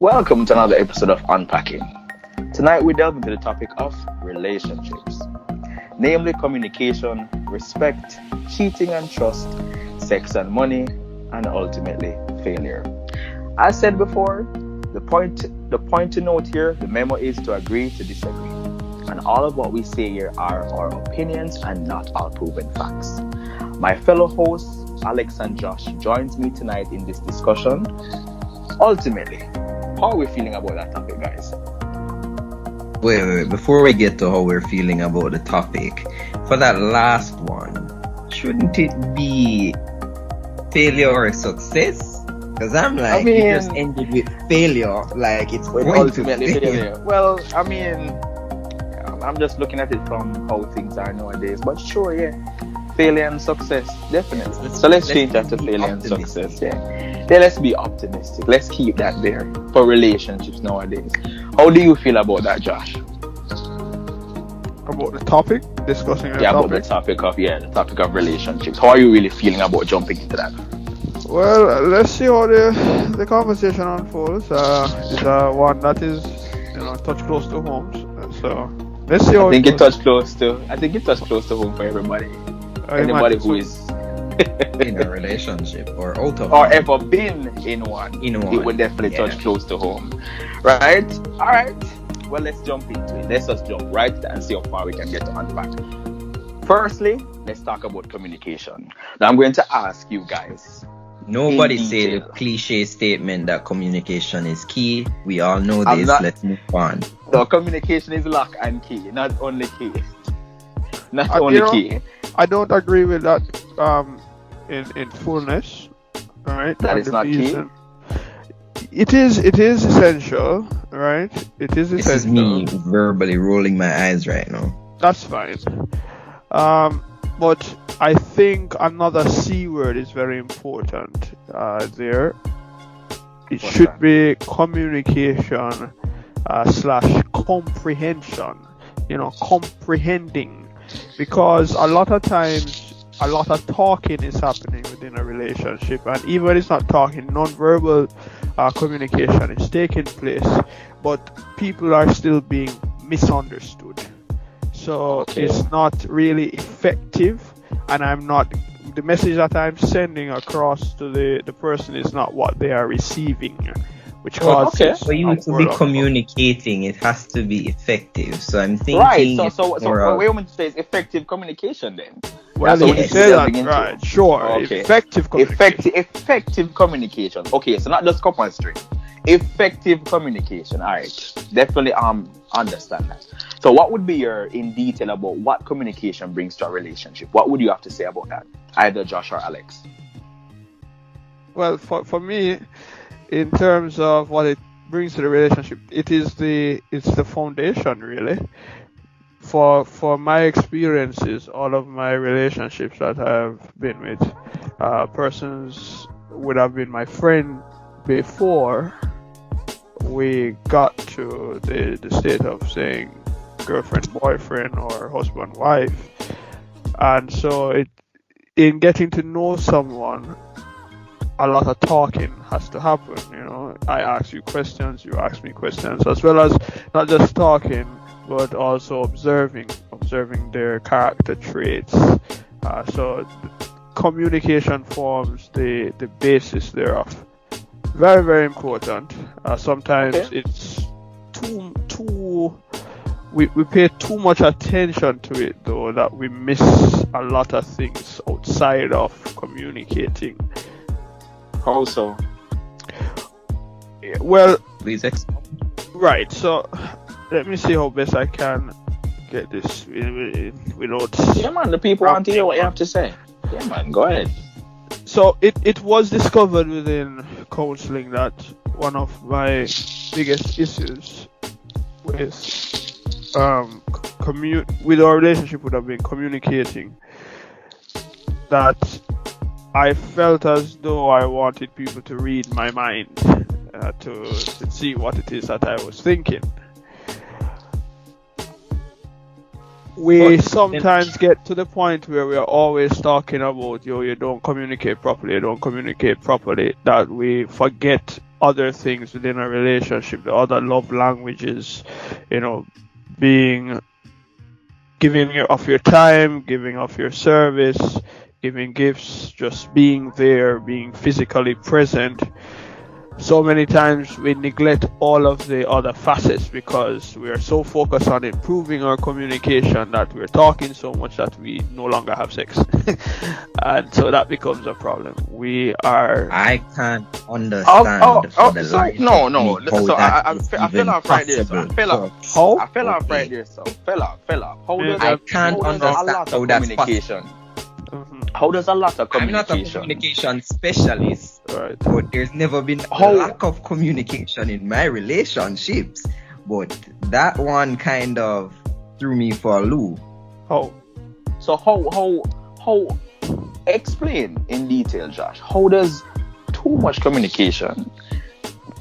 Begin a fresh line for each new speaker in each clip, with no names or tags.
Welcome to another episode of Unpacking. Tonight we delve into the topic of relationships, namely communication, respect, cheating and trust, sex and money, and ultimately failure. As said before, the point to note here, the memo is to agree to disagree. And all of what we say here are our opinions and not our proven facts. My fellow hosts, Alex and Josh, joins me tonight in this discussion. Ultimately, how are we feeling about that topic, guys?
Wait. Before we get to how we're feeling about the topic, for that last one, shouldn't it be failure or success? Because you just ended with failure, like it's going
ultimately
to
failure. Well, I'm just looking at it from how things are nowadays. But sure, yeah, failure and success, definitely. So let's change that to failure and success. Yeah, let's be optimistic. Let's keep that there for relationships nowadays. How do you feel about that, Josh?
About the topic? Discussing the topic?
About the topic of relationships. How are you really feeling about jumping into that?
Well, let's see how the conversation unfolds. It's one that is, touch close to home. So let's see how
I think it touched close to home for everybody. Anybody who is
in a relationship or out of
or ever been in one, it would definitely touch close to home, right? All right, well, let's jump into it. Let's just jump right and see how far we can get to unpack. Firstly, let's talk about communication. Now I'm going to ask you guys,
nobody say the cliche statement that communication is key. We all know this. Let's move on.
No, communication is lock and key, not only key. Key.
I don't agree with that in fullness. All right.
That is not key.
It is essential, right? It is essential.
This is me verbally rolling my eyes right now.
That's fine. But I think another C word is very important there. It should be communication / comprehension. Comprehending. Because a lot of times, a lot of talking is happening within a relationship, and even when it's not talking, non-verbal communication is taking place, but people are still being misunderstood. So it's not really effective, and the message that I'm sending across to the person is not what they are receiving, which causes
for you to be communicating, it has to be effective. So I'm thinking,
right? So what we want to say is effective communication. Then,
well, you say that, right? Sure. Okay. Effective communication.
Effective communication. Okay, so not just cup and string. Effective communication. All right, definitely understand that. So what would be your in detail about what communication brings to a relationship? What would you have to say about that? Either Josh or Alex.
Well, for me, in terms of what it brings to the relationship, it's the foundation, really. For my experiences, all of my relationships that I've been with, persons would have been my friend before we got to the state of saying girlfriend, boyfriend, or husband, wife. And so in getting to know someone, a lot of talking has to happen. I ask you questions, you ask me questions, as well as not just talking, but also observing their character traits. So communication forms the basis thereof. Very, very important. Sometimes it's we pay too much attention to it, though, that we miss a lot of things outside of communicating.
How so?
Well,
please explain.
Right, so let me see how best I can get this without...
Yeah, man, the people want to hear what you have to say. Yeah, man, go ahead.
So it was discovered within counseling that one of my biggest issues with with our relationship would have been communicating. That I felt as though I wanted people to read my mind, to see what it is that I was thinking. We sometimes get to the point where we are always talking about, you don't communicate properly, that we forget other things within a relationship, the other love languages, you know, being giving of your time, giving of your service, giving gifts, just being there, being physically present. So many times we neglect all of the other facets because we are so focused on improving our communication that we're talking so much that we no longer have sex. And so that becomes a problem. We are.
I can't understand for the life of me how
I fell off right there. So I fell off right there. So fell off.
I can't understand how that's possible.
How does a lot of
I'm not a
communication?
communication specialist,
Right.
but there's never been a lack of communication in my relationships. But that one kind of threw me for a loop.
How?
So how? Explain in detail, Josh. How does too much communication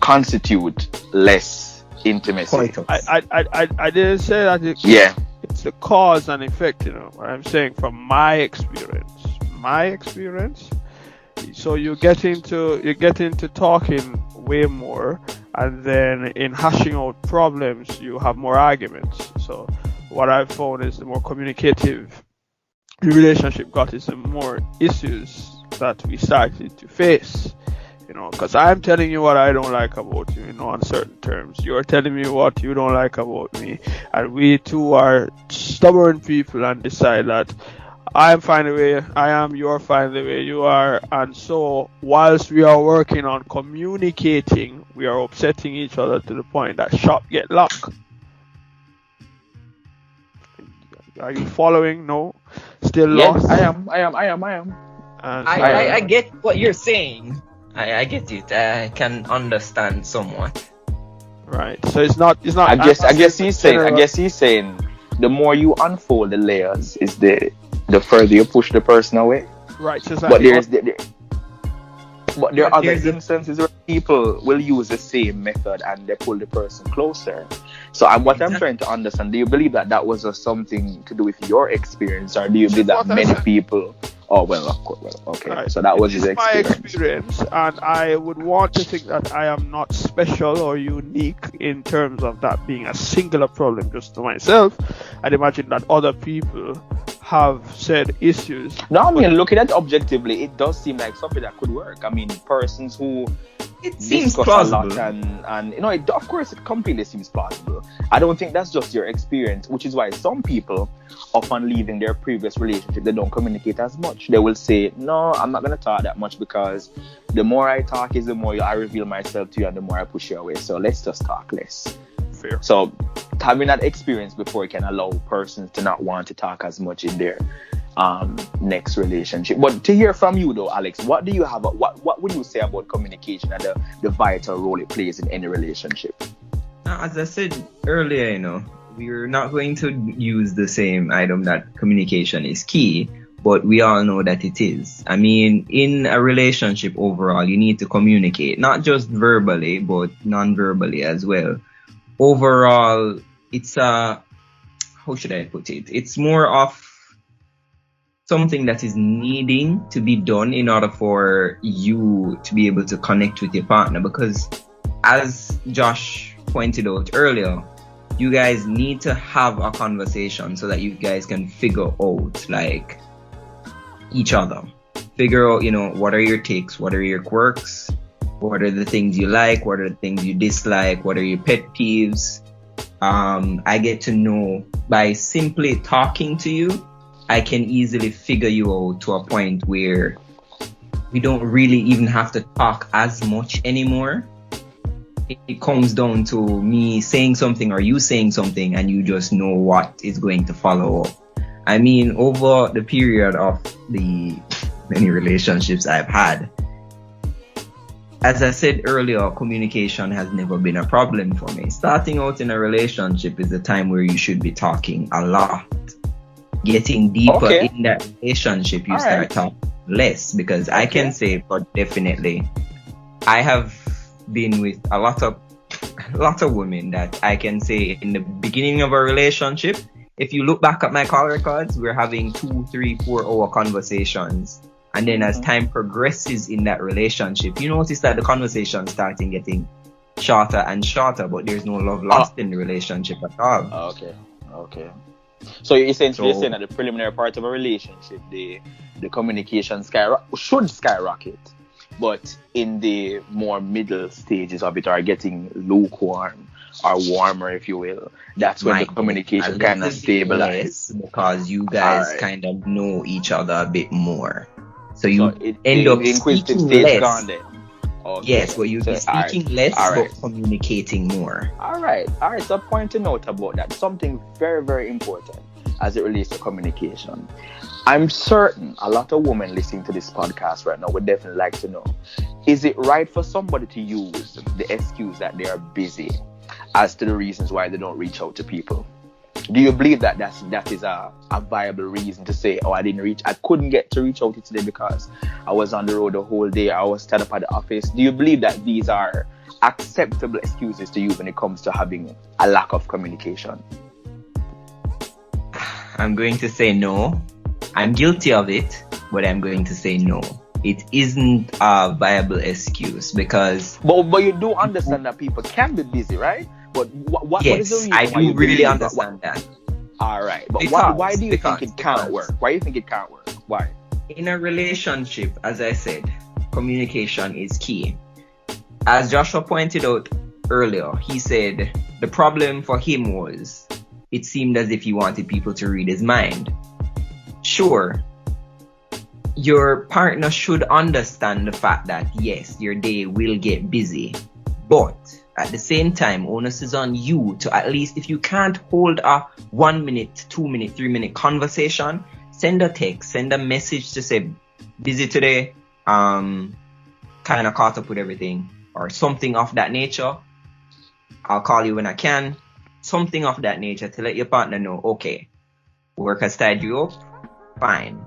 constitute less intimacy?
Coitus.
I didn't say that.
Yeah.
It's the cause and effect, you know. What I'm saying from my experience. So you get into talking way more, and then in hashing out problems, you have more arguments. So what I've found is the more communicative the relationship got, is the more issues that we started to face. You know, because I'm telling you what I don't like about you in uncertain terms. You're telling me what you don't like about me. And we two are stubborn people and decide that I'm fine the way I am, you're fine the way you are. And so, whilst we are working on communicating, we are upsetting each other to the point that shop get locked. Are you following? No? Still lost?
Yes, I am.
I get what you're saying. I get it. I can understand somewhat.
Right. So it's not.
I guess he's saying the more you unfold the layers, is the further you push the person away.
Right. So
but there are other instances where people will use the same method and they pull the person closer. So I'm trying to understand, do you believe that was something to do with your experience, or do you believe that many people? Oh, well, of course. Well, okay. Right. So that was his experience.
My experience, and I would want to think that I am not special or unique in terms of that being a singular problem just to myself. I'd imagine that other people have said issues.
No, I mean, looking at it objectively, it does seem like something that could work. I mean, persons who
it seems plausible,
a lot and you know, of course, it completely seems plausible. I don't think that's just your experience, which is why some people, upon leaving their previous relationship, they don't communicate as much. They will say, no, I'm not going to talk that much, because the more I talk is the more I reveal myself to you and the more I push you away. So let's just talk less.
Fair.
So having that experience before can allow persons to not want to talk as much in their next relationship. But to hear from you though, Alex, what do you have? What would you say about communication and the vital role it plays in any relationship?
As I said earlier, you know, we're not going to use the same item that communication is key, but we all know that it is. I mean, in a relationship overall, you need to communicate, not just verbally, but non-verbally as well. Overall, it's how should I put it? It's more of something that is needing to be done in order for you to be able to connect with your partner, because as Josh pointed out earlier, you guys need to have a conversation so that you guys can figure out like each other. Figure out, you know, what are your takes, what are your quirks, what are the things you like, what are the things you dislike, what are your pet peeves. I get to know by simply talking to you. I can easily figure you out to a point where we don't really even have to talk as much anymore. It comes down to me saying something or you saying something, and you just know what is going to follow up. I mean, over the period of the many relationships I've had, as I said earlier, communication has never been a problem for me. Starting out in a relationship is the time where you should be talking a lot. Getting deeper in that relationship, you start talking less, because I can say for definitely, I have been with a lot of women that I can say in the beginning of a relationship, if you look back at my call records, we're having 2, 3, 4 hour conversations And then as time progresses in that relationship, you notice that the conversation starting getting shorter and shorter, but there's no love lost in the relationship at all.
Okay. So essentially you're saying that the preliminary part of a relationship, the communication should skyrocket, but in the more middle stages of it are getting lukewarm or warmer, if you will. That's when the communication kind of stabilizes.
Because you guys kind of know each other a bit more. So you end up speaking less. Yes, but you'll be speaking less, but communicating more. All
right. So a point to note about that. Something very, very important as it relates to communication. I'm certain a lot of women listening to this podcast right now would definitely like to know, is it right for somebody to use the excuse that they are busy as to the reasons why they don't reach out to people? Do you believe that is a viable reason to say, I couldn't get to reach out to today because I was on the road the whole day, I was tied up at the office? Do you believe that these are acceptable excuses to use when it comes to having a lack of communication?
I'm going to say no. I'm guilty of it, but I'm going to say no. It isn't a viable excuse because...
But you do understand that people can be busy, right? But what is the reason?
I do really understand that.
All right. But why do you think it can't work? Why do you think it can't work? Why?
In a relationship, as I said, communication is key. As Joshua pointed out earlier, he said the problem for him was it seemed as if he wanted people to read his mind. Sure, your partner should understand the fact that, yes, your day will get busy, but at the same time, onus is on you to at least, if you can't hold a 1 minute, 2 minute, 3 minute conversation, send a text, send a message to say, busy today, kind of caught up with everything, or something of that nature. I'll call you when I can. Something of that nature to let your partner know, okay, work has tied you up, fine.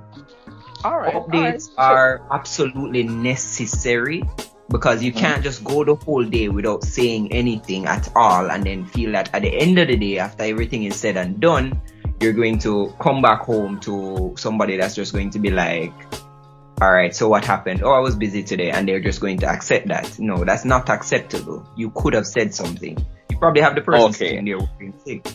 All right.
Updates are absolutely necessary. Because you can't just go the whole day without saying anything at all and then feel that at the end of the day, after everything is said and done, you're going to come back home to somebody that's just going to be like, all right, so what happened? Oh, I was busy today. And they're just going to accept that. No, that's not acceptable. You could have said something. You probably have the person sitting there working sick.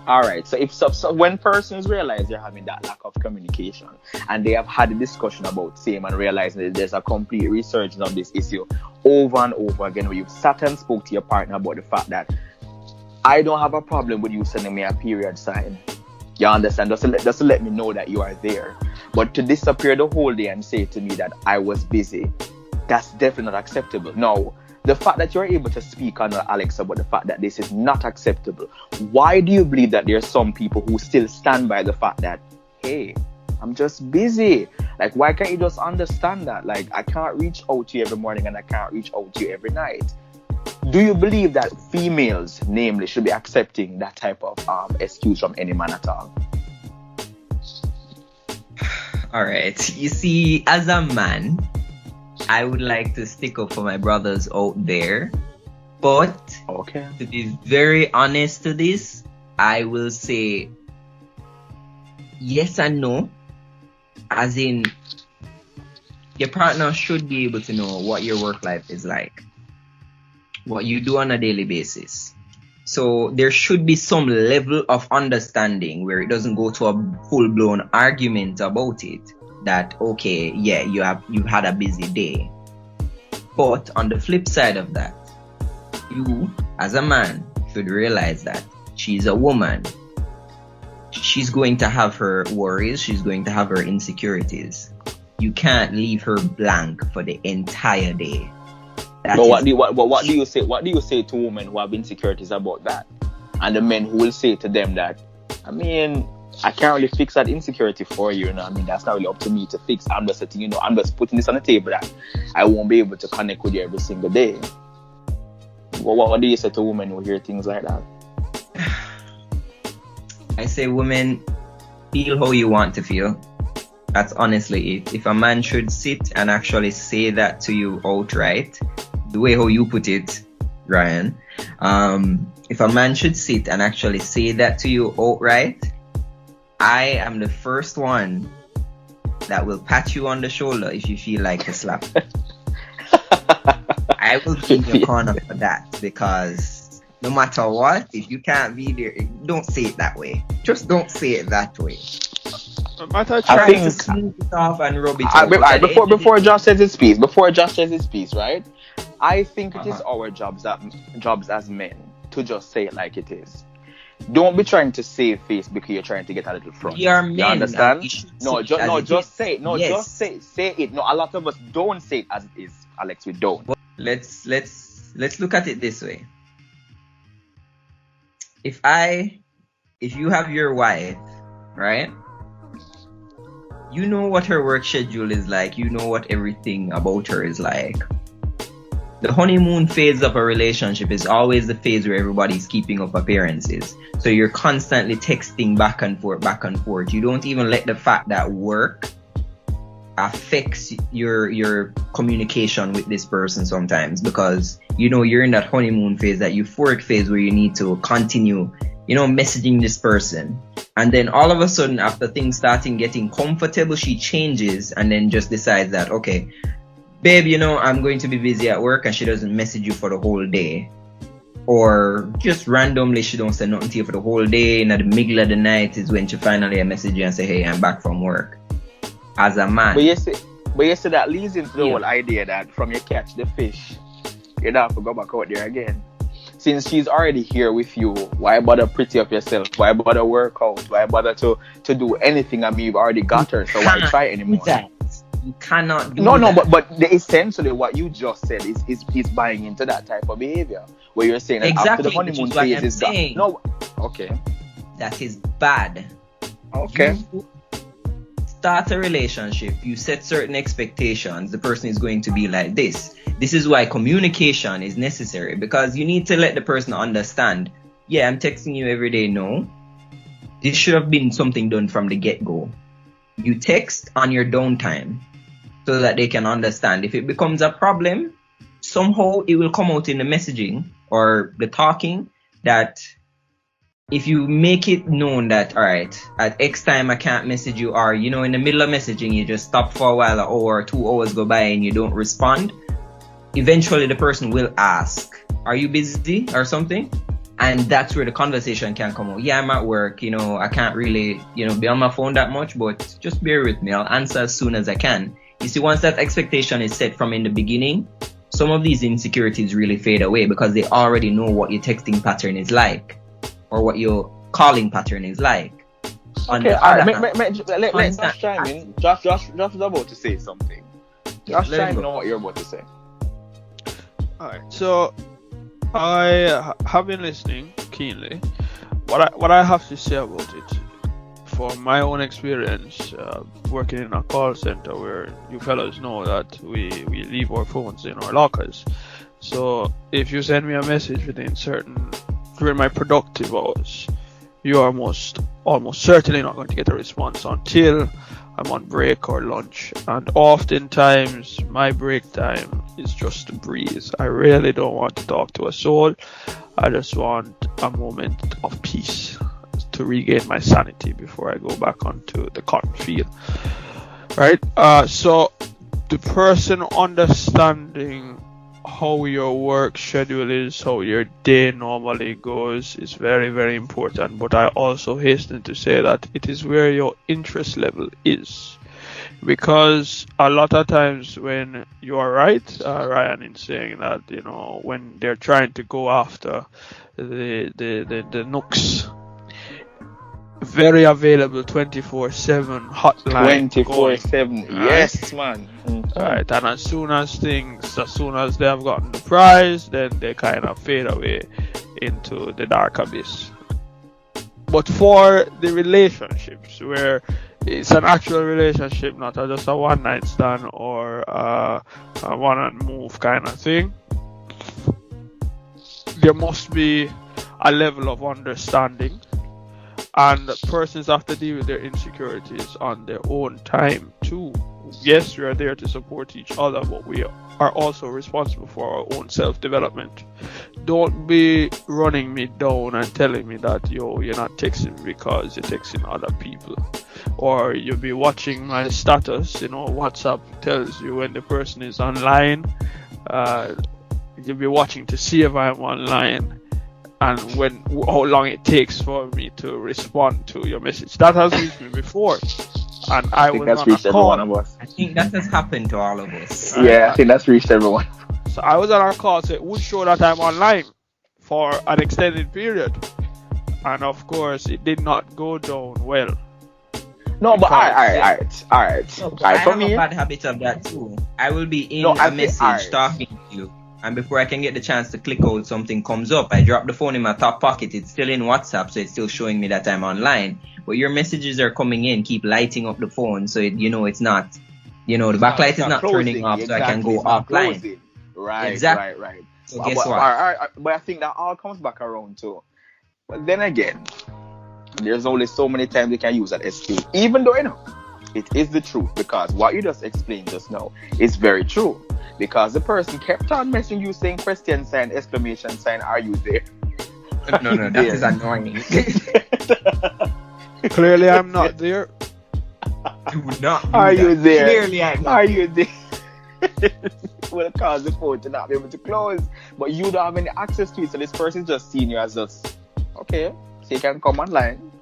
All right. So when persons realize they're having that lack of communication and they have had a discussion about same and realizing that there's a complete resurgence of this issue over and over again, where you've sat and spoke to your partner about the fact that I don't have a problem with you sending me a period sign. You understand? Just to let me know that you are there. But to disappear the whole day and say to me that I was busy, that's definitely not acceptable. Now, the fact that you're able to speak on Alex about the fact that this is not acceptable, why do you believe that there are some people who still stand by the fact that, hey, I'm just busy? Like, why can't you just understand that? Like, I can't reach out to you every morning and I can't reach out to you every night. Do you believe that females, namely, should be accepting that type of excuse from any man at all?
All right. You see, as a man, I would like to stick up for my brothers out there. But to be very honest to this, I will say yes and no. As in, your partner should be able to know what your work life is like, what you do on a daily basis. So there should be some level of understanding where it doesn't go to a full-blown argument about it. That, okay, yeah, you've had a busy day. But on the flip side of that, you as a man should realize that she's a woman. She's going to have her worries. She's going to have her insecurities. You can't leave her blank for the entire day.
But what do you say? What do you say to women who have insecurities about that, and the men who will say to them that, I mean, I can't really fix that insecurity for you, you know? I mean, that's not really up to me to fix. I'm just letting you know, I'm just putting this on the table that I won't be able to connect with you every single day. What do you say to women who hear things like that?
I say, women, feel how you want to feel. That's honestly it. If a man should sit and actually say that to you outright, the way how you put it, Ryan, if a man should sit and actually say that to you outright, I am the first one that will pat you on the shoulder if you feel like a slap. I will be in your corner for that, because no matter what, if you can't be there, don't say it that way. Just don't say it that way.
I
Try to smooth it off and rub it out.
Before Josh says his piece, right? I think it is our jobs as men to just say it like it is. Don't be trying to save face because you're trying to get a little front.
We are men.
You understand?
Just
say it. Say it. No, a lot of us don't say it as it is, Alex. We don't.
Well, let's look at it this way. If you have your wife, right? You know what her work schedule is like. You know what everything about her is like. The honeymoon phase of a relationship is always the phase where everybody's keeping up appearances. So you're constantly texting back and forth. You don't even let the fact that work affects your communication with this person sometimes, because you know you're in that honeymoon phase, that euphoric phase where you need to continue, messaging this person. And then all of a sudden, after things starting getting comfortable, she changes and then just decides that, okay, babe, I'm going to be busy at work, and she doesn't message you for the whole day. Or just randomly, she don't say nothing to you for the whole day, and at the middle of the night is when she finally message you and say, hey, I'm back from work. As a man.
But you see that leads into the whole idea that from you catch the fish, you don't have to go back out there again. Since she's already here with you, why bother pretty up yourself? Why bother work out? Why bother to do anything? I mean, you've already got her, so why try anymore?
You cannot do
that. No, but essentially what you just said is buying into that type of behavior, where you're saying that after the honeymoon phase is done. No, okay.
That is bad.
Okay.
You start a relationship, you set certain expectations. The person is going to be like this. This is why communication is necessary, because you need to let the person understand, yeah, I'm texting you every day. No, this should have been something done from the get-go. You text on your downtime so that they can understand. If it becomes a problem, somehow it will come out in the messaging or the talking, that if you make it known that, all right, at X time I can't message you, or, in the middle of messaging, you just stop for a while, or 2 hours go by and you don't respond, eventually the person will ask, are you busy or something? And that's where the conversation can come out. Yeah, I'm at work, I can't really, be on my phone that much, but just bear with me. I'll answer as soon as I can. You see, once that expectation is set from in the beginning, some of these insecurities really fade away, because they already know what your texting pattern is like, or what your calling pattern is like.
Okay, let's Josh chime in. Josh is about to say something. Josh, chime in on what you're about to say.
Alright, so I have been listening keenly. What I have to say about it, from my own experience, working in a call center, where you fellas know that we leave our phones in our lockers. So if you send me a message during my productive hours, you are almost certainly not going to get a response until I'm on break or lunch. And oftentimes my break time is just a breeze. I really don't want to talk to a soul. I just want a moment of peace to regain my sanity before I go back onto the cotton field. Right? So the person understanding how your work schedule is, how your day normally goes, is very, very important. But I also hasten to say that it is where your interest level is. Because a lot of times when you are right, Ryan, in saying that, when they're trying to go after the nooks, very available 24/7 hotline.
24/7, yes, man.
Right, and as soon as they have gotten the prize, then they kind of fade away into the dark abyss. But for the relationships where it's an actual relationship, not just a one night stand or a one and move kind of thing, there must be a level of understanding. And persons have to deal with their insecurities on their own time too. yes, we are there to support each other, but we are also responsible for our own self-development. Don't be running me down and telling me that, yo, you're not texting me because you're texting other people. Or you'll be watching my status, WhatsApp tells you when the person is online. You'll be watching to see if I'm online and how long it takes for me to respond to your message. That has reached me before. And I
think
was
that's
on a
reached every
call.
one of us.
I think that has happened to all of us.
Yeah, I think that's reached everyone.
So I was on a call, so it would show that I'm online for an extended period. And of course, it did not go down well.
No, but all right.
No, but
All
I
right, for
have
me,
a bad habit of that too. I will be in
No, I
a
think-
message
alright.
talking to you, and before I can get the chance to click out, something comes up. I drop the phone in my top pocket. It's still in WhatsApp, so it's still showing me that I'm online. But your messages are coming in, keep lighting up the phone, so it's not, the backlight is not turning off, so I can go offline.
Closing. Right,
Exactly.
right.
So guess
but,
what?
but I think that all comes back around too. But then again, there's only so many times you can use that excuse, even though it is the truth, because what you just explained just now is very true. Because the person kept on messaging you saying question sign, exclamation sign, are you there?
No, that is annoying.
Clearly, I'm not there.
Do not do
Are you
that.
there?
Clearly, I'm not.
Are you there? Will cause the phone to not be able to close, but you don't have any access to it, so this person just seeing you as just okay, so you can come online,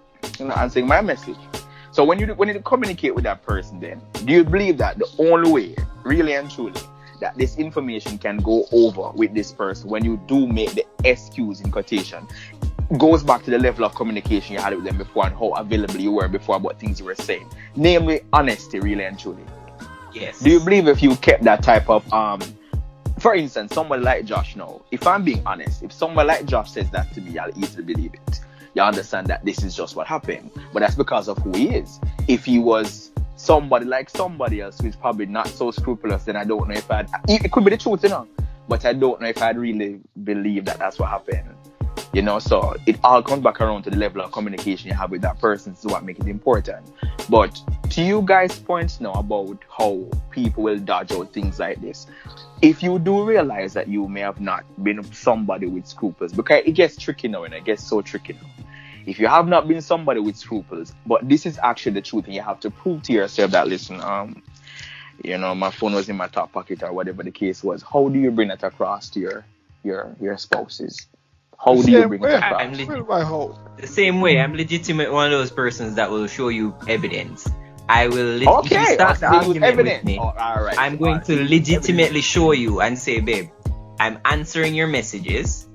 answering my message. So when you communicate with that person, then do you believe that the only way, really and truly, that this information can go over with this person when you do make the excuse in quotation goes back to the level of communication you had with them before and how available you were before about things you were saying, namely honesty, really and truly?
Yes.
Do you believe if you kept that type of for instance, somebody like Josh now, if I'm being honest, if somebody like Josh says that to me, I'll easily believe it. You understand that this is just what happened, but that's because of who he is. If he was somebody like somebody else who's probably not so scrupulous, then I don't know if it could be the truth, but I don't know if I'd really believe that that's what happened. So it all comes back around to the level of communication you have with that person. This is what makes it important. But to you guys' points now about how people will dodge out things like this, if you do realize that you may have not been somebody with scruples, because it gets tricky now, and it gets so tricky now. If you have not been somebody with scruples, but this is actually the truth, and you have to prove to yourself that, listen, my phone was in my top pocket or whatever the case was, how do you bring that across to your spouses? How do you bring it across?
The same way, I'm legitimate one of those persons that will show you evidence. I will if you start the argument with me, I'm going to legitimately show you and say, babe, I'm answering your messages.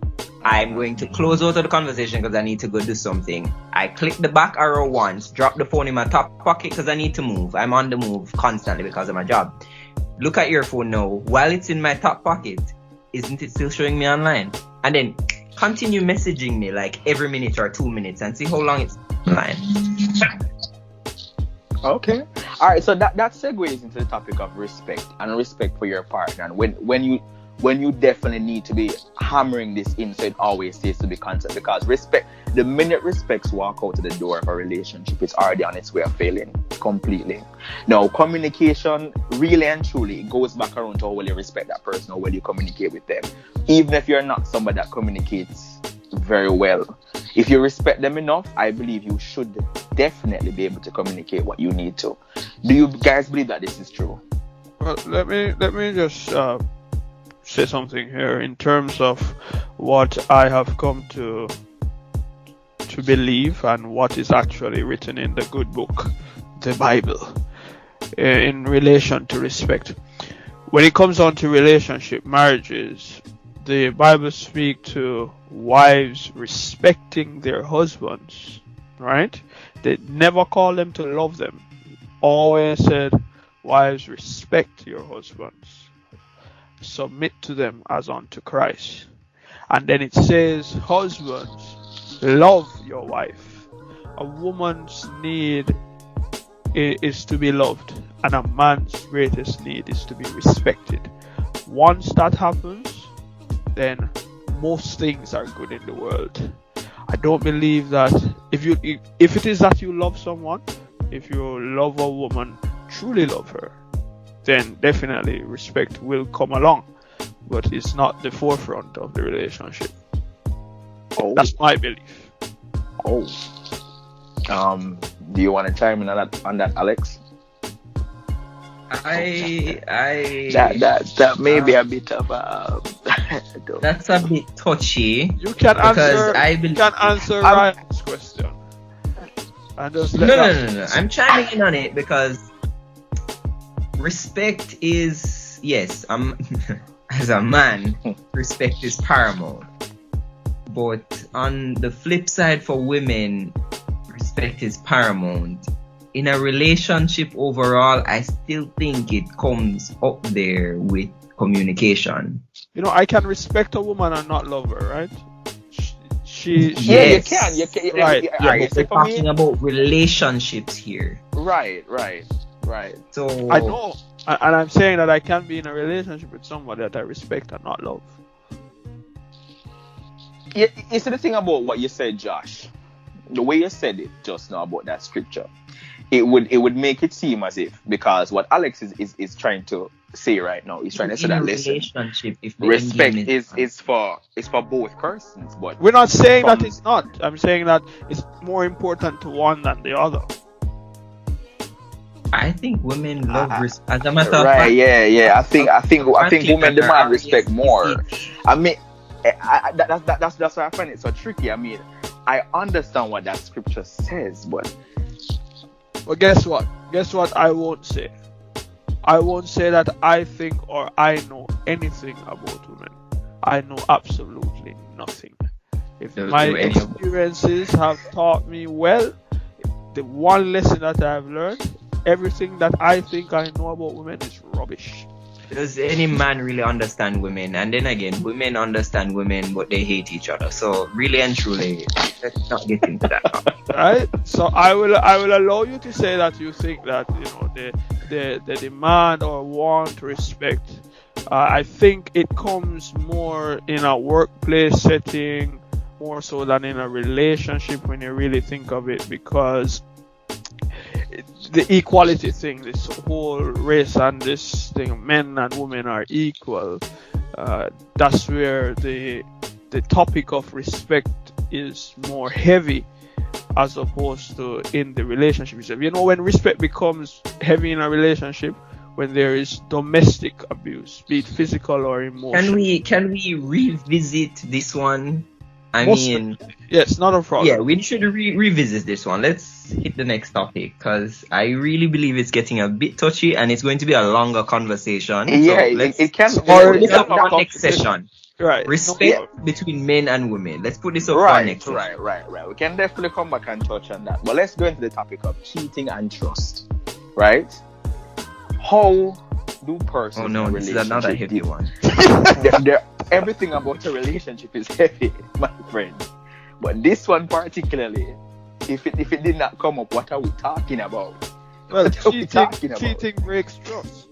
I'm going to close out of the conversation because I need to go do something. I click the back arrow once, drop the phone in my top pocket because I need to move. I'm on the move constantly because of my job. Look at your phone now. While it's in my top pocket, isn't it still showing me online? And then continue messaging me like every minute or 2 minutes and see how long it's online.
Okay. All right. So that segues into the topic of respect and respect for your partner. And when you definitely need to be hammering this in, so it always stays to be constant, because respect, the minute respects walk out to the door of a relationship, it's already on its way of failing completely. Now, communication, really and truly, it goes back around to how well you respect that person, or well you communicate with them. Even if you're not somebody that communicates very well, if you respect them enough, I believe you should definitely be able to communicate what you need to. Do you guys believe that this is true?
Well, let me just say something here in terms of what I have come to believe and what is actually written in the good book, the Bible, in relation to respect. When it comes on to relationship, marriages, the Bible speaks to wives respecting their husbands, right? They never call them to love them. Always said, wives, respect your husbands. Submit to them as unto Christ. And then it says, husbands, love your wife. A woman's need is to be loved, and a man's greatest need is to be respected. Once that happens, then most things are good in the world. I don't believe that if it is that you love someone, if you love a woman, truly love her, then definitely respect will come along, but it's not the forefront of the relationship.
Oh.
That's my belief.
Oh. Do you want to chime in on that, Alex? That may be a bit of a.
That's a bit touchy.
You can answer.
You
can answer Ryan's question. And just let
no. I'm chiming in on it because respect is, yes. As a man, respect is paramount. But on the flip side, for women, respect is paramount. In a relationship overall, I still think it comes up there with communication.
I can respect a woman and not love her, right?
Yes. You can.
Right.
We're talking about relationships here.
Right.
So
I know, and I'm saying that I can be in a relationship with somebody that I respect and not love.
Yeah, you see the thing about what you said, Josh. The way you said it just now about that scripture, it would make it seem as if, because what Alex is trying to say right now, he's trying to say that
relationship, if
respect is for both persons, but
we're not saying that it's not. I'm saying that it's more important to one than the other.
I think women love respect. As a matter of
right,
fact,
yeah. I think women demand respect more. I mean, that's why I find it so tricky. I mean, I understand what that scripture says, but
guess what? I won't say. I won't say that I think or I know anything about women. I know absolutely nothing. If my experiences have taught me well, the one lesson that I've learned, everything that I think I know about women is rubbish.
Does any man really understand women? And then again, women understand women, but they hate each other. So really and truly, let's not get into that.
Right? So I will allow you to say that you think that the demand or want respect. I think it comes more in a workplace setting, more so than in a relationship when you really think of it, because the equality thing, this whole race and this thing, men and women are equal. That's where the topic of respect is more heavy, as opposed to in the relationship itself. When respect becomes heavy in a relationship, when there is domestic abuse, be it physical or emotional.
Can we revisit this one?
Yes, not a problem.
Yeah, we should revisit this one. Let's hit the next topic, because I really believe it's getting a bit touchy and it's going to be a longer conversation.
Yeah,
so
it can.
Or this up for next session.
Right.
Respect between men and women. Let's put this up for next session.
Right. We can definitely come back and touch on that. But let's go into the topic of cheating and trust. Right? How do persons?
Oh no, this is another heavy one.
Everything about a relationship is heavy, my friend. But this one particularly, if it did not come up, what are we talking about?
Well, cheating breaks trust.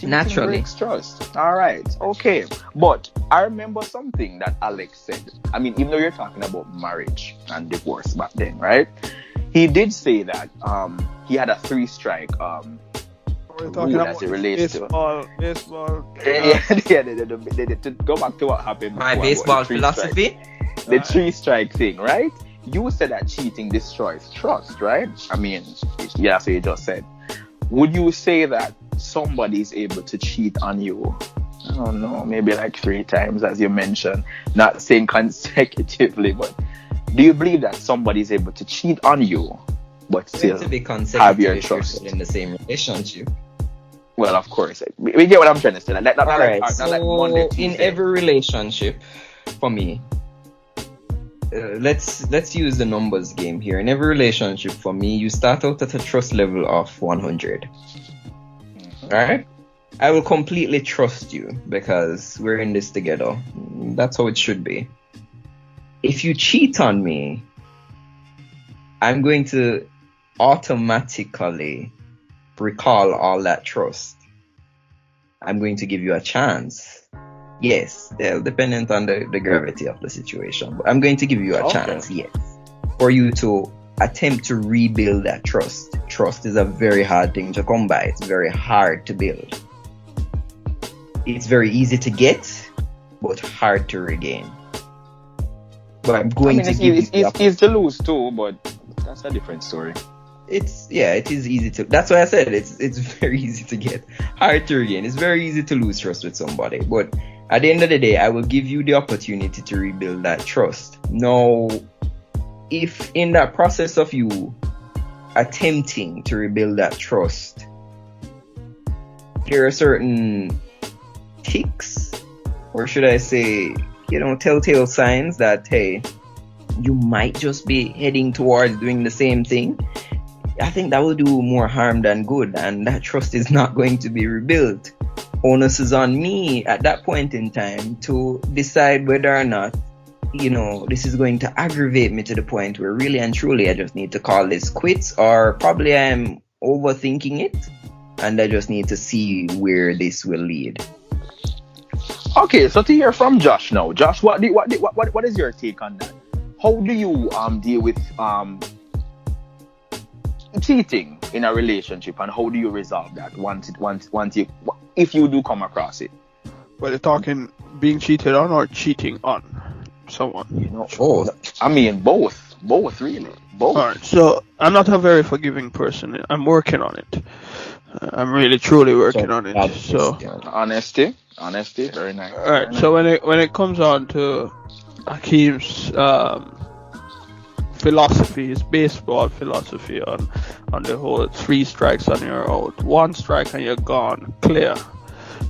Naturally.
Breaks trust. All right. Okay. But I remember something that Alex said. I mean, even though you're talking about marriage and divorce back then, right? He did say that he had a 3-strike rule as it relates
baseball.
Yeah. To go back to what happened.
My baseball philosophy.
The 3-strike thing, right? You said that cheating destroys trust, right? I mean, yeah, that's what you just said. Would you say that somebody is able to cheat on you? I don't know, maybe like 3 times, as you mentioned. Not saying consecutively, but do you believe that somebody is able to cheat on you, but still have your trust
in the same relationship?
Well, of course, we get what I'm trying to say.
So in every relationship, for me, let's use the numbers game here. In every relationship, for me, you start out at a trust level of 100. Right? I will completely trust you because we're in this together. That's how it should be. If you cheat on me, I'm going to automatically recall all that trust. I'm going to give you a chance. Yes, dependent on the gravity of the situation, but I'm going to give you a chance, yes, for you to attempt to rebuild that trust. Trust is a very hard thing to come by. It's very hard to build. It's very easy to get, but hard to regain. But I'm going to give
it's easy to lose too, but that's a different story.
it is easy to. That's why I said it's very easy to get, hard to regain. It's very easy to lose trust with somebody, but at the end of the day, I will give you the opportunity to rebuild that trust. Now, if in that process of you attempting to rebuild that trust, there are certain ticks, or should I say, telltale signs that, hey, you might just be heading towards doing the same thing, I think that will do more harm than good, and that trust is not going to be rebuilt. Onus is on me at that point in time to decide whether or not, this is going to aggravate me to the point where really and truly I just need to call this quits, or probably I'm overthinking it and I just need to see where this will lead.
Okay, so to hear from Josh now. Josh, what is your take on that? How do you deal with cheating in a relationship, and how do you resolve that if you do come across it?
Well, you're talking being cheated on or cheating on someone?
Both.
I mean, both really. Both.
All right, so I'm not a very forgiving person. I'm working on it. I'm really truly working on it. So
honesty, very nice.
All right, so when it comes on to Hakeem's philosophy, his baseball philosophy on the whole 3 strikes and you're out, 1 strike and you're gone, clear.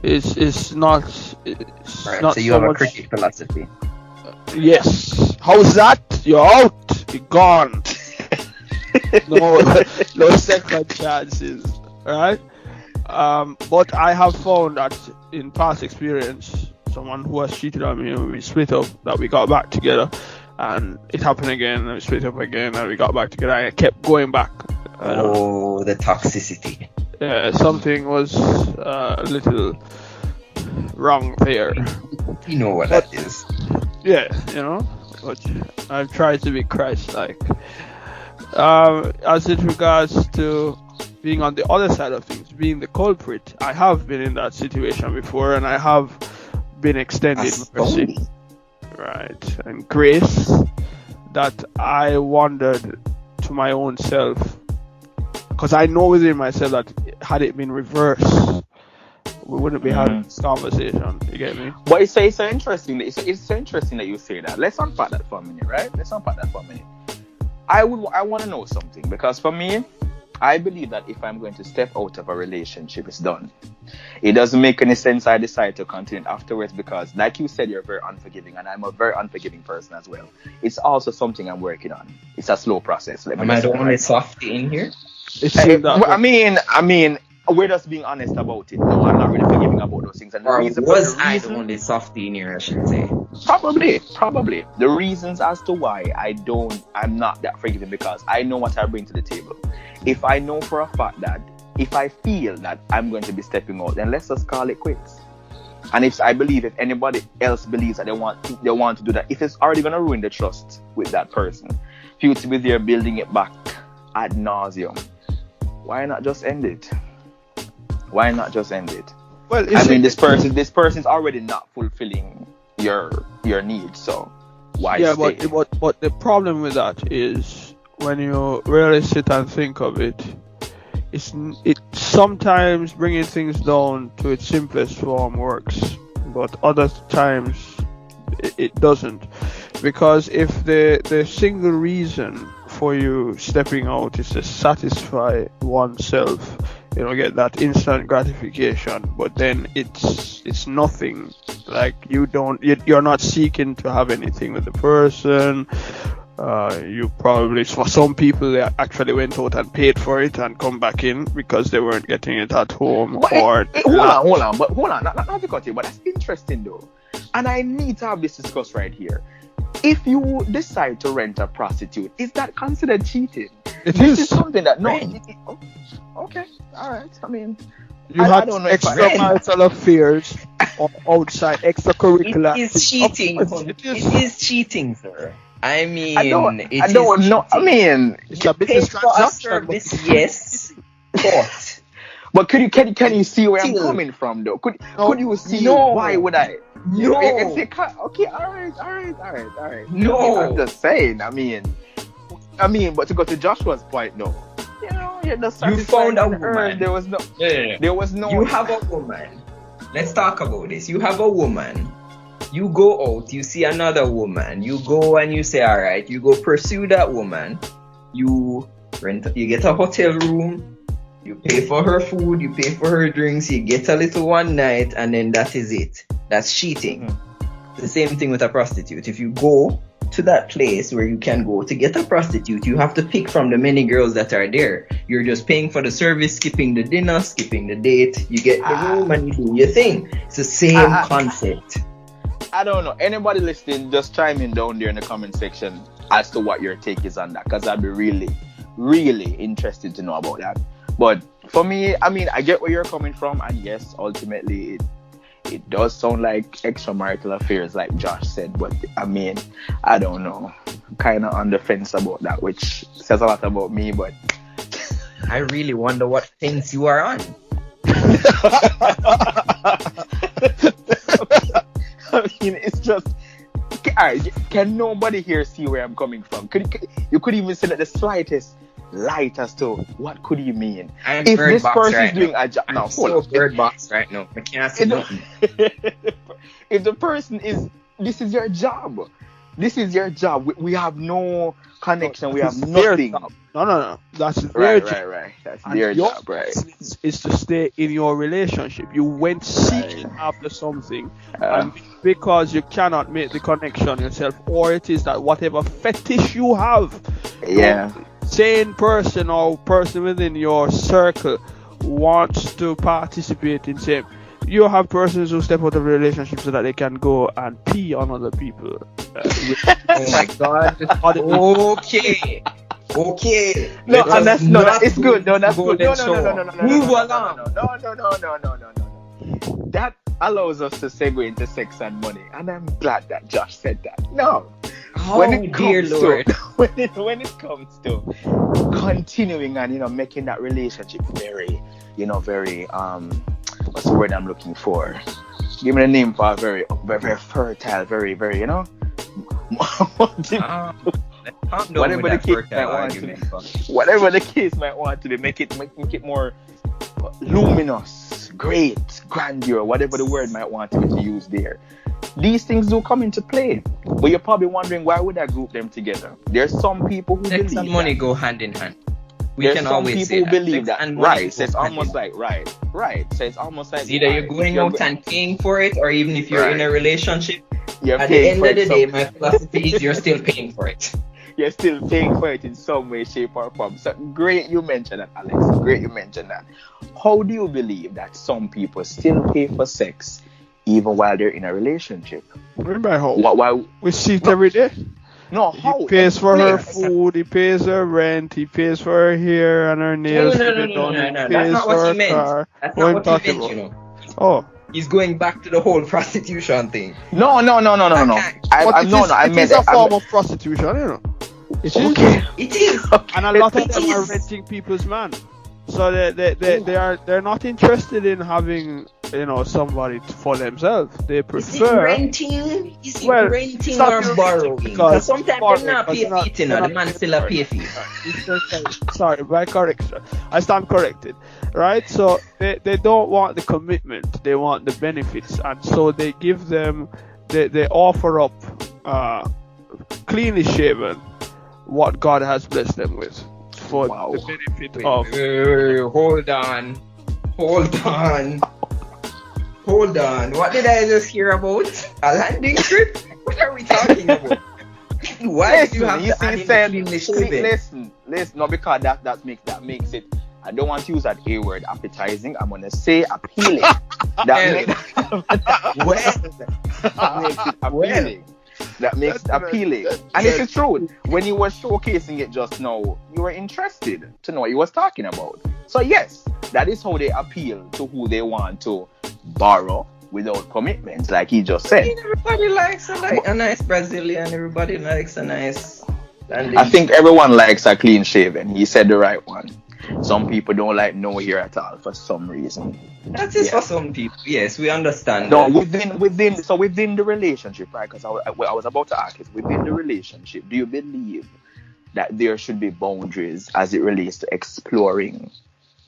It's not.
Right,
not
so you
so
have a
much,
cricket philosophy.
Yes. How's that? You're out. You're gone. No second chances. Right? But I have found that in past experience, someone who has cheated on me and we split up, that we got back together, and it happened again, and we split up again, and we got back together. I kept going back.
The toxicity.
Yeah, something was a little wrong there.
You know what that is.
Yeah, but I've tried to be Christ-like. As it regards to being on the other side of things, being the culprit, I have been in that situation before, and I have been extended mercy, right, and grace, that I wondered to my own self, because I know within myself that had it been reversed, we wouldn't be having this conversation. You get me?
But it's so interesting. It's so interesting that you say that. Let's unpack that for a minute, right? I want to know something, because for me, I believe that if I'm going to step out of a relationship, it's done. It doesn't make any sense I decide to continue afterwards, because like you said, you're very unforgiving, and I'm a very unforgiving person as well. It's also something I'm working on. It's a slow process.
Am I the only softy in here?
I mean, we're just being honest about it. No, I'm not really forgiving about those things. And the reason
I the only softy in here, I should say?
Probably. The reasons as to why I'm not that forgiving, because I know what I bring to the table. If I know for a fact that if I feel that I'm going to be stepping out, then let's just call it quits. And if anybody else believes that they want to do that, if it's already going to ruin the trust with that person, for you to be there building it back ad nauseum, why not just end it? Well, this person's already not fulfilling your needs, so why stay?
But the problem with that is, when you really sit and think of it, it sometimes bringing things down to its simplest form works, but other times it doesn't, because if the single reason for you stepping out is to satisfy oneself, get that instant gratification, but then it's nothing. Like you're not seeking to have anything with the person. You probably, for some people, they actually went out and paid for it and come back in because they weren't getting it at home.
Hold on, not to cut you, but that's interesting though, and I need to have this discussed right here. If you decide to rent a prostitute, is that considered cheating? This is something that okay, all right. I mean,
you had extramarital affairs outside extracurricular.
It is cheating. It is cheating, sir. I mean,
I don't know. I mean,
It's a
pay
business
for a
transaction.
service, yes, but
but can you see where I'm
Still.
coming from though? Could you see
No.
why would I?
No.
You can say, okay, all right.
No.
I'm just saying. I mean, but to go to Joshua's point though, you're just
You found a
satisfied on earth.
woman.
There was no.
Yeah.
There was no.
You have a woman. Let's talk about this. You have a woman. You go out, you see another woman. You go and you say, all right, you go pursue that woman. You get a hotel room. You pay for her food. You pay for her drinks. You get a little one night, and then that is it. That's cheating.
Mm-hmm.
The same thing with a prostitute. If you go to that place where you can go to get a prostitute, you have to pick from the many girls that are there. You're just paying for the service, skipping the dinner, skipping the date. You get the room and you do your thing. It's the same concept.
I don't know. Anybody listening, just chime in down there in the comment section as to what your take is on that, because I'd be really, really interested to know about that. But for me, I mean, I get where you're coming from, and yes, ultimately, it does sound like extramarital affairs, like Josh said. But I mean, I don't know. I'm kind of on the fence about that, which says a lot about me. But
I really wonder what things you are on.
I mean, it's just. Alright, can nobody here see where I'm coming from? You could even say that the slightest light as to what could you mean?
I'm
if
bird
this
box
person
right
is doing
now.
a job,
I'm
now
so
hold on.
bird box right now. I can't see nothing.
If the person is, this is your job. This is your job. We have no connection. We have nothing.
No. That's their job.
Right. That's
And
their
your
job, right?
business is to stay in your relationship. You went seeking after something, and because you cannot make the connection yourself, or it is that whatever fetish you have,
Yeah.
sane person or person within your circle wants to participate in same. You have persons who step out of a relationship so that they can go and pee on other people.
Oh my God. Okay.
No,
Let
and that's
us
no.
not
It's good. No, that's
go
good. No.
Move along.
No. That allows us to segue into sex and money, and I'm glad that Josh said that. No.
Oh, dear Lord.
When it comes to continuing and making that relationship very what's the word I'm looking for? Give me a name for a very, very, very fertile, very, very, whatever the case might want to be, make it more luminous, great, grandeur, whatever the word might want to use there. These things do come into play, but you're probably wondering, why would I group them together? There's some people who
sex
believe
and money
that.
go hand in hand.
There's some people who believe that. Right. So it's almost
like
like right. So it's almost like
either you're going out and paying for it, or even if you're in a relationship,
you're
at the
paying
end
for
of the
it
day, my philosophy is you're still paying for it.
You're still paying for it in some way, shape, or form. So great you mentioned that, Alex. Great you mentioned that. How do you believe that some people still pay for sex even while they're in a relationship?
Remember how
Why?
we see it every day?
No, how?
He pays for her
Explain.
food, he pays her rent, he pays for her hair and her nails.
No.
He
That's
pays
not
for
what
her
he meant.
car.
That's
What
not
I'm
what he
talking
meant,
about. Oh.
He's going back to the whole prostitution thing.
No.
Okay.
I meant
It is a form of prostitution, It is.
Okay.
It is.
And a lot of
It
them are
is.
renting people's man. So they're not interested in having somebody for themselves. They
Is he
prefer
renting? Is he
Well,
renting
stop
or
your
borrowing?
renting
Because sometimes they're not
because
pay
you're not-
fee,
you're
the
not
man
paying
still a
for
pay
it.
fee.
Sorry, my correction. I stand corrected. Right? So they don't want the commitment, they want the benefits, and so they give them they offer up cleanly shaven what God has blessed them with for the benefit of
Hold on. What did I just hear about? A landing strip? What are we talking about? Why did you have to add in the cleanly shaven?
Listen, no, because that makes it. I don't want to use that A word, appetizing. I'm gonna say appealing. That makes it appealing. That makes it appealing. And it's the truth. When you were showcasing it just now, you were interested to know what you was talking about. So yes, that is how they appeal to who they want to borrow, without commitment, like he just said.
Everybody likes a nice Brazilian. Everybody likes a nice.
I think everyone likes a clean shaven. He said the right one. Some people don't like no hair at all for some reason.
That is for some people. Yes, we understand.
No, within the relationship, right? Because I was about to ask is within the relationship, do you believe that there should be boundaries as it relates to exploring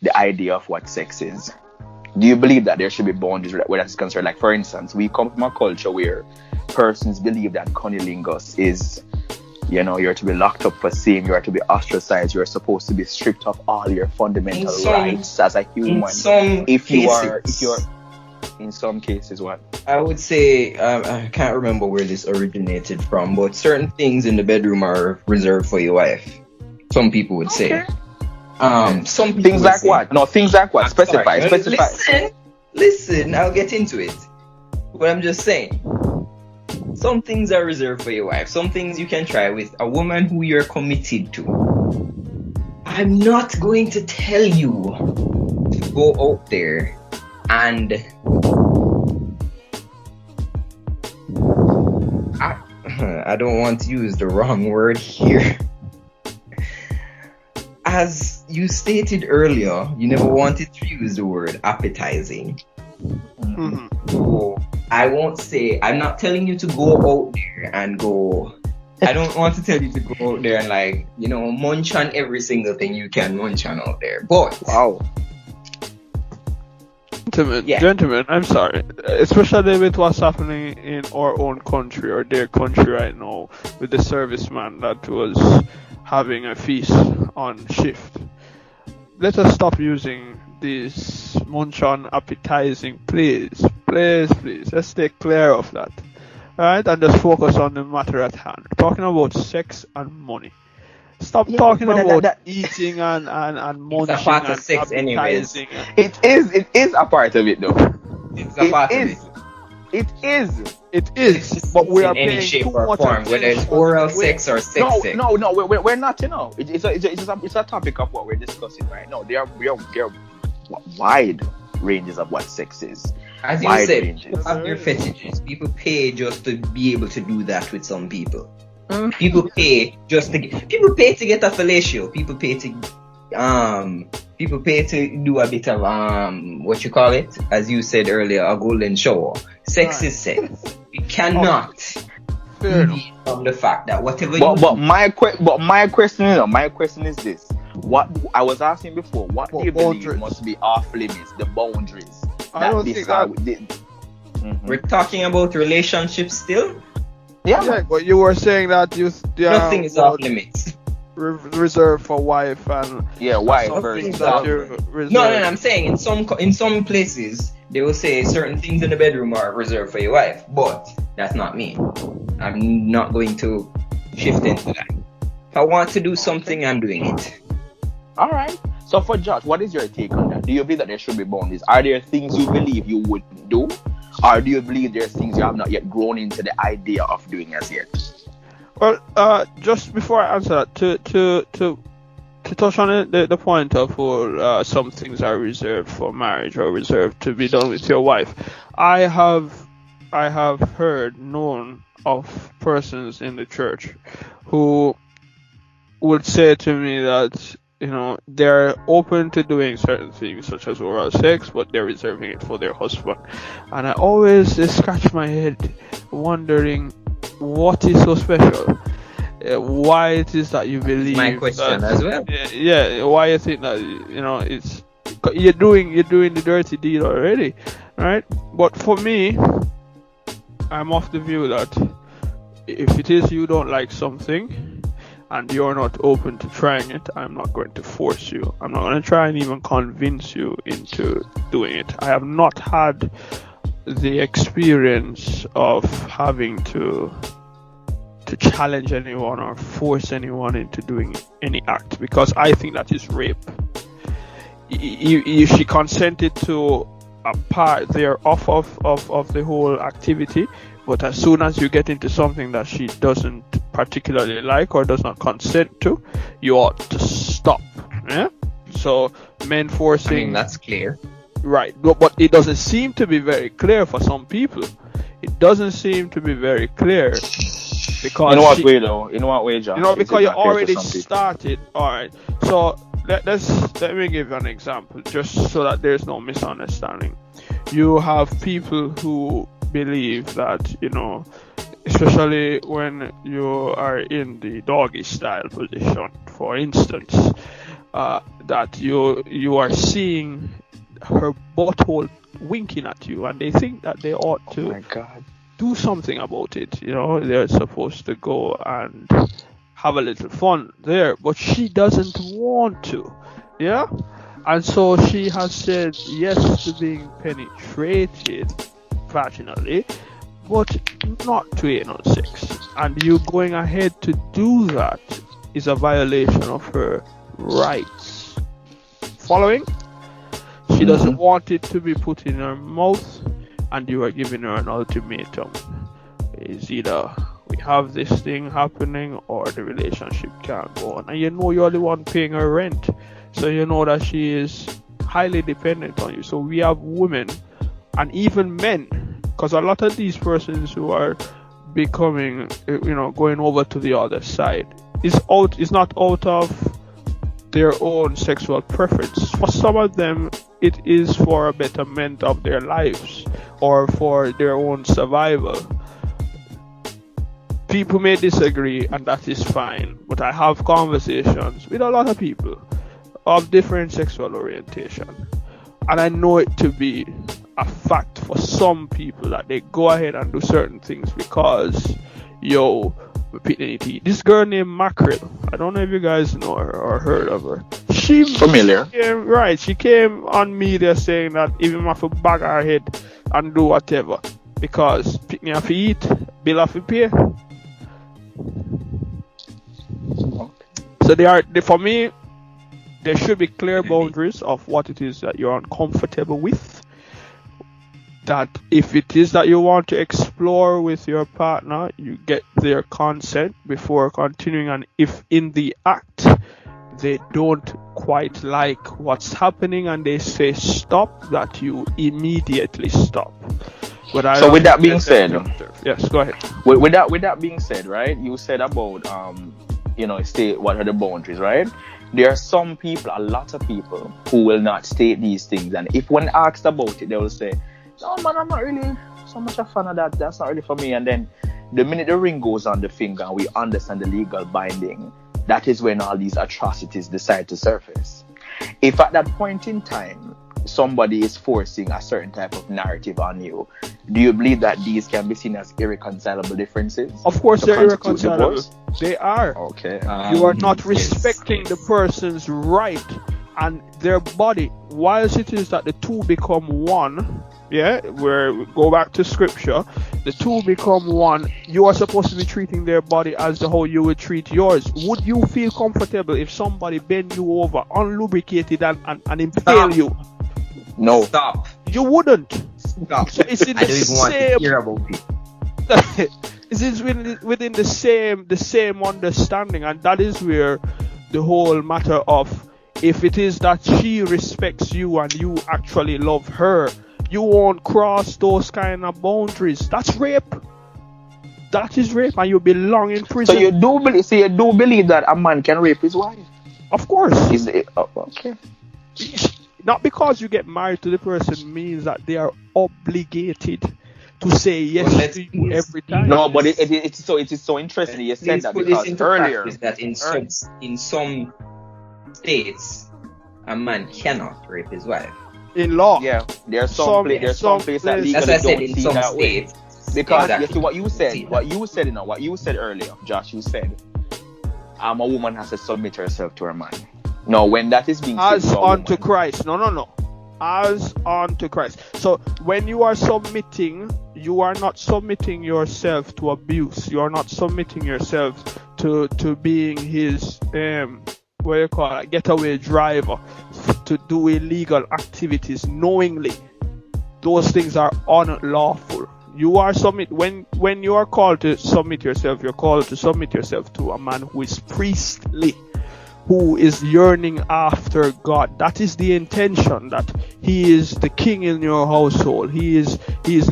the idea of what sex is? Do you believe that there should be boundaries where that's concerned? Like, for instance, we come from a culture where persons believe that cunnilingus is, you're to be locked up for sin, you're to be ostracized, you're supposed to be stripped of all your fundamental rights as a human. In some cases, what?
I would say, I can't remember where this originated from, but certain things in the bedroom are reserved for your wife. Some people would say. Some people
things like
say,
what? No, things like what? Specify.
Listen, I'll get into it. But I'm just saying. Some things are reserved for your wife. Some things you can try with a woman who you're committed to. I'm not going to tell you to go out there and I don't want to use the wrong word here. As you stated earlier, you never wanted to use the word appetizing.
Mm-hmm.
So I won't say, I'm not telling you to go out there and go, I don't want to tell you to go out there and munch on every single thing you can munch on out there. But,
wow.
Gentlemen, I'm sorry. Especially with what's happening in our own country or their country right now with the serviceman that was having a feast on shift. Let us stop using this munch on appetizing, please. Let's stay clear of that. Alright, and just focus on the matter at hand. We're talking about sex and money. Stop talking about eating and munching.
It's a part of sex anyways.
It is a part of it though.
It's a part of it.
It is. But we are
in any
paying
shape
too
or
much
form, whether it's oral sex or sex.
No, we're not. It's a topic of what we're discussing right now. There are wide ranges of what sex is.
As you said, people have their fetishes. People pay just to be able to do that with some people. People pay to get a fellatio. People pay to do a bit of what you call it, as you said earlier, a golden shower. Sex is sex. We cannot deviate from the fact that whatever
my question is this: what I was asking before, what do you believe must be off limits? The boundaries.
I don't think that.
We're talking about relationships still.
Yeah, but you were saying that
nothing is off limits.
Reserved for wife and
wife
versus
No, I'm saying in some places they will say certain things in the bedroom are reserved for your wife, but that's not me. I'm not going to shift into that. If I want to do something, I'm doing it.
All right. So for Josh, what is your take on that? Do you believe that there should be boundaries? Are there things you believe you would do? Or do you believe there's things you have not yet grown into the idea of doing as yet?
Well, just before I answer that, to touch on the point of some things are reserved for marriage or reserved to be done with your wife. I have known of persons in the church who would say to me that they're open to doing certain things such as oral sex, but they're reserving it for their husband. And I always scratch my head wondering what is so special. Why it is that you believe
my question as well.
Yeah, why you think that it's you're doing the dirty deed already, right? But for me, I'm of the view that if it is you don't like something and you're not open to trying it, I'm not going to force you. I'm not going to try and even convince you into doing it. I have not had the experience of having to challenge anyone or force anyone into doing any act, because I think that is rape. She consented to a part thereof of the whole activity, but as soon as you get into something that she doesn't particularly like or does not consent to, you ought to stop. Yeah. So men forcing.
I mean, that's clear.
Right, but it doesn't seem to be very clear for some people. It doesn't seem to be very clear because
In what way though? In what way, John?
because you already started. All right, so let me give you an example, just so that there's no misunderstanding. You have people who believe that, especially when you are in the doggy style position, for instance, that you are seeing her butthole winking at you, and they think that they ought to do something about it. They're supposed to go and have a little fun there, but she doesn't want to. Yeah? And so she has said yes to being penetrated vaginally, but not to anal sex. And you going ahead to do that is a violation of her rights. Following? She doesn't want it to be put in her mouth, and you are giving her an ultimatum. It's either we have this thing happening or the relationship can't go on. And you're the one paying her rent. So you know that she is highly dependent on you. So we have women and even men, because a lot of these persons who are becoming, going over to the other side is not out of their own sexual preference. For some of them, it is for a betterment of their lives or for their own survival. People may disagree, and that is fine, but I have conversations with a lot of people of different sexual orientation, and I know it to be a fact for some people that they go ahead and do certain things because, this girl named Mackerel, I don't know if you guys know her or heard of her. She
familiar.
She came on media saying that even have to bag her head and do whatever because pick me off eat, bill off pay. So for me, there should be clear boundaries of what it is that you're uncomfortable with. That if it is that you want to explore with your partner, you get their consent before continuing, and if in the act they don't quite like what's happening and they say stop, that you immediately stop.
So with that being said,
yes, go ahead.
With that being said, right? You said about state what are the boundaries, right? There are some people, a lot of people, who will not state these things, and if when asked about it, they will say, "No, man, I'm not really so much a fan of that. That's not really for me." And then the minute the ring goes on the finger and we understand the legal binding, that is when all these atrocities decide to surface. If at that point in time somebody is forcing a certain type of narrative on you, do you believe that these can be seen as irreconcilable differences?
Of course they're irreconcilable. They are.
Okay.
You are not respecting the person's right and their body. Whilst it is that the two become one, where we go back to scripture, the two become one, you are supposed to be treating their body as how you would treat yours. Would you feel comfortable if somebody bend you over unlubricated and impale you?
No.
Stop.
You wouldn't.
Stop.
So it's in the same.
Want to hear about it.
It's within the same understanding, and that is where the whole matter of if it is that she respects you and you actually love her, you won't cross those kind of boundaries. That's rape. That is rape, and you belong in prison.
So you do believe that a man can rape his wife?
Of course.
Okay.
Not because you get married to the person means that they are obligated to say yes to you every time.
No, but it is so interesting. You said that because earlier
is that in some states a man cannot rape his wife.
In law,
there are some places that legally don't see that way. Because you see what you said earlier, Josh. You said a woman has to submit herself to her man. No, when that is being said
as unto Christ. No. As unto Christ. So when you are submitting, you are not submitting yourself to abuse. You are not submitting yourself to being his getaway driver, to do illegal activities knowingly. Those things are unlawful. You are when you are called to submit yourself, you're called to submit yourself to a man who is priestly, who is yearning after God. That is the intention, that he is the king in your household. He is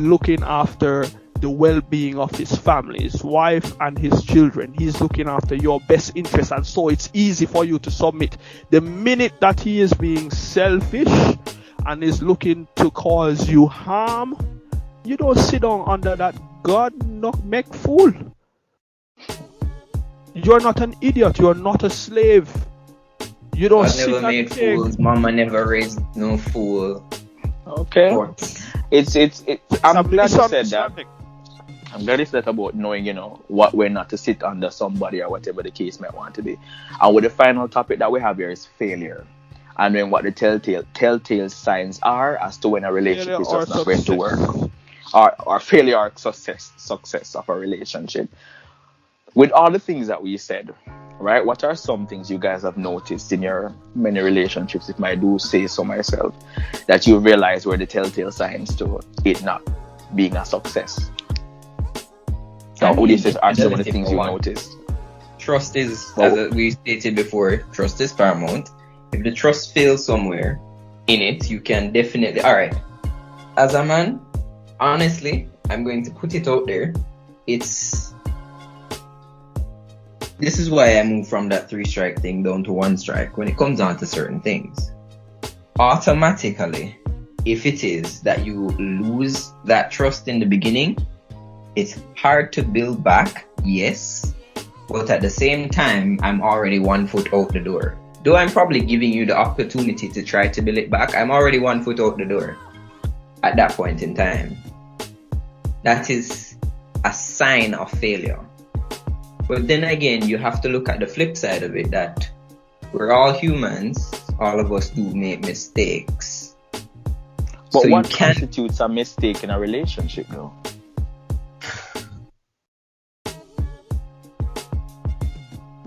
looking after the well-being of his family, his wife and his children. He's looking after your best interest, and so it's easy for you to submit. The minute that he is being selfish and is looking to cause you harm, you don't sit down under that God not make fool. You're not an idiot. You're not a slave. You don't
God
sit
never made fools. Mama never raised no fool.
Okay.
What?
I'm glad you said that. I'm glad you said about knowing, what we're not to sit under somebody or whatever the case might want to be. And with the final topic that we have here is failure. And then what the telltale signs are as to when a relationship is just not going to work. Or failure or success of a relationship. With all the things that we said, right? What are some things you guys have noticed in your many relationships, if I do say so myself, that you realize were the telltale signs to it not being a success? So what do you say are some of the things you noticed?
Trust is, as we stated before, trust is paramount. If the trust fails somewhere in it, you can definitely... Alright, as a man, honestly, I'm going to put it out there. This is why I moved from that 3-strike thing down to 1 strike when it comes down to certain things. Automatically, if it is that you lose that trust in the beginning, it's hard to build back, yes, but at the same time, I'm already 1 foot out the door. Though I'm probably giving you the opportunity to try to build it back, I'm already 1 foot out the door at that point in time. That is a sign of failure. But then again, you have to look at the flip side of it, that we're all humans, all of us do make mistakes.
But
so
what constitutes a mistake in a relationship though?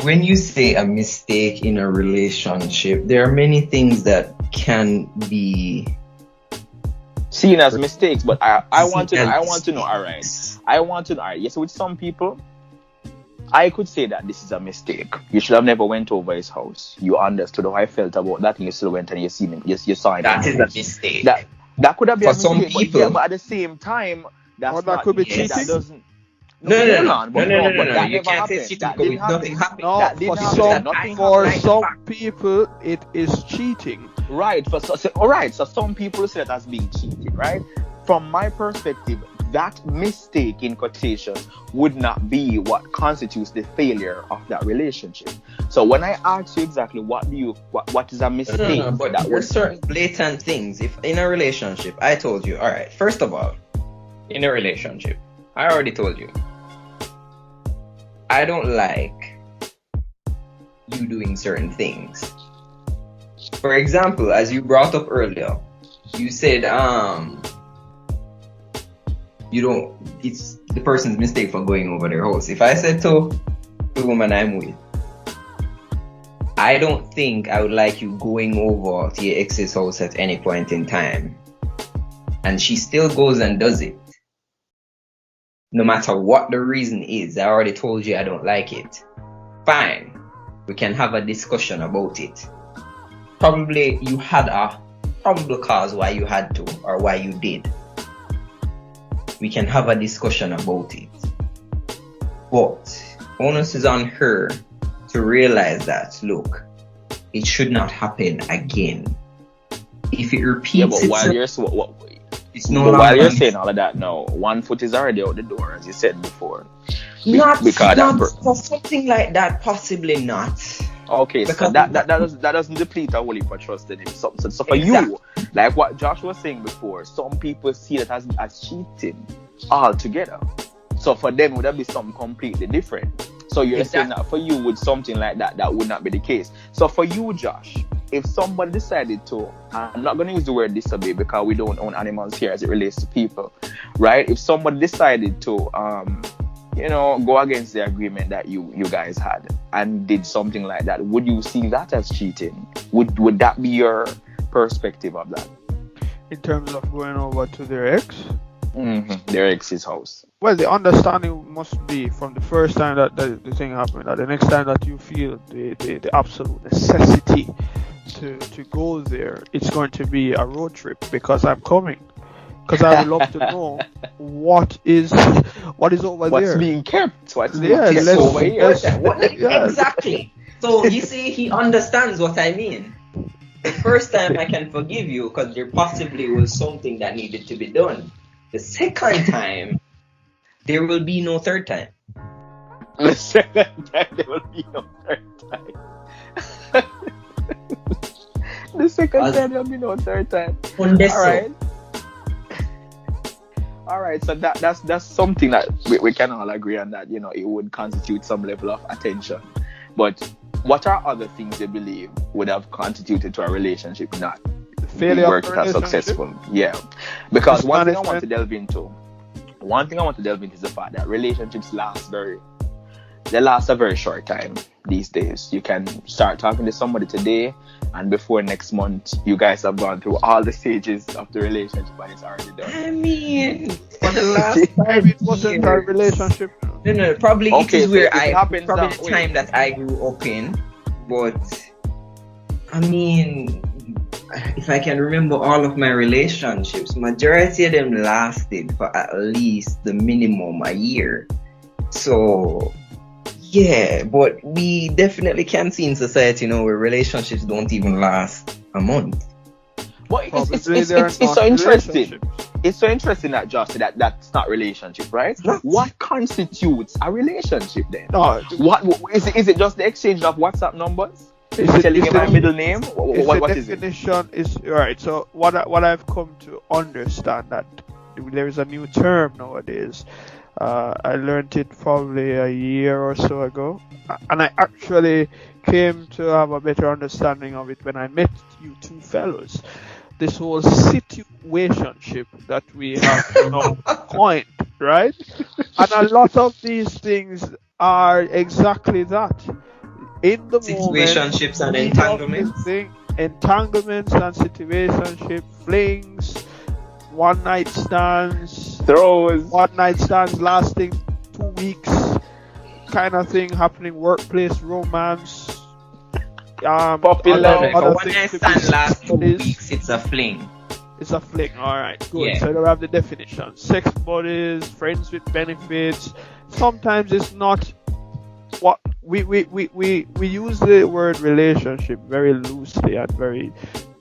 When you say a mistake in a relationship, there are many things that can be
seen as mistakes, but I want to know, all right. Yes, with some people, I could say that this is a mistake. You should have never went over his house. You understood how I felt about that, and you still went and you seen him. Yes, you saw him.
That is a mistake.
That could have been
for some people,
but at the same time,
that could be cheating.
That doesn't.
No. You can't say cheating because nothing happened.
No, for some people, it is cheating.
Right. So some people see that as being cheating, right? From my perspective, that mistake in quotations would not be what constitutes the failure of that relationship. So when I ask you exactly what is a mistake,
but there are certain blatant things. If in a relationship, I told you, all right, first of all, in a relationship, I already told you, I don't like you doing certain things. For example, as you brought up earlier, you said it's the person's mistake for going over their house. If I said to the woman I'm with, I don't think I would like you going over to your ex's house at any point in time, and she still goes and does it, no matter what the reason is, I already told you I don't like it. Fine, we can have a discussion about it. Probably you had a probable cause why you had to or why you did. We can have a discussion about it. But onus is on her to realize that, look, it should not happen again. If it repeats itself, it's no longer.
While you're saying all of that now, 1 foot is already out the door, as you said before.
Not for something like that, possibly not.
Okay, because so that doesn't deplete a whole heap of trust in him. So for you, like what Josh was saying before, some people see it as cheating altogether. So for them, would that be something completely different? So you're saying that for you, with something like that would not be the case. So for you, Josh, if somebody decided to, I'm not going to use the word disobey because we don't own animals here as it relates to people, right? If somebody decided to, go against the agreement that you guys had and did something like that, would you see that as cheating? Would that be your perspective of that?
In terms of going over to their ex?
Mm-hmm. Their ex's house.
Well, the understanding must be from the first time that the thing happened, that the next time that you feel the absolute necessity to go there, it's going to be a road trip because I'm coming. Because I would love to know what is over
What's
there.
being kept? What's
Yeah,
being kept over here?
Yeah.
Exactly. So you see, he understands what I mean. The first time I can forgive you because there possibly was something that needed to be done. The second time, there will be no third time.
The second time there will be no third time. The second time there will be no third time. All right. So that's something that we can all agree on, that it would constitute some level of attention. But what are other things you believe would have constituted to a relationship not
Failure
worked
of
out
relationship?
successful? Yeah, because one thing I want to delve into is the fact that relationships last a very short time these days. You can start talking to somebody today, and before next month, you guys have gone through all the stages of the relationship and it's already done.
I mean, for the last 5
It wasn't a relationship.
No, probably
Okay,
it is
so
where
it happens
probably
that
the
way.
time that I grew up in. But I mean, if I can remember all of my relationships, majority of them lasted for at least the minimum a year. So yeah, but we definitely can see in society, where relationships don't even last a month.
Well, it's
Probably they're
so
not
interesting.
relationships.
It's so interesting that Josh said that's not relationship, right? What constitutes a relationship then?
No,
What is it? Is it just the exchange of WhatsApp numbers?
Is it-
Telling
is
you my
it-
middle name? What
the
is it?
definition is right. So what I've come to understand, that there is a new term nowadays. I learned it probably a year or so ago, and I actually came to have a better understanding of it when I met you two fellows. This whole situationship that we have coined, right? And a lot of these things are exactly that. In the moment,
Situationships and
we
entanglements.
often think entanglements and situationship, flings, one night stands lasting 2 weeks, kind of thing happening, workplace romance.
Puppy
other-
love.
other
When I
things to
stand
be
last 2
studies.
weeks, it's a fling.
It's a fling. All right, good.
Yeah.
So we have the definition: sex buddies, friends with benefits. Sometimes it's not what we use the word relationship very loosely and very,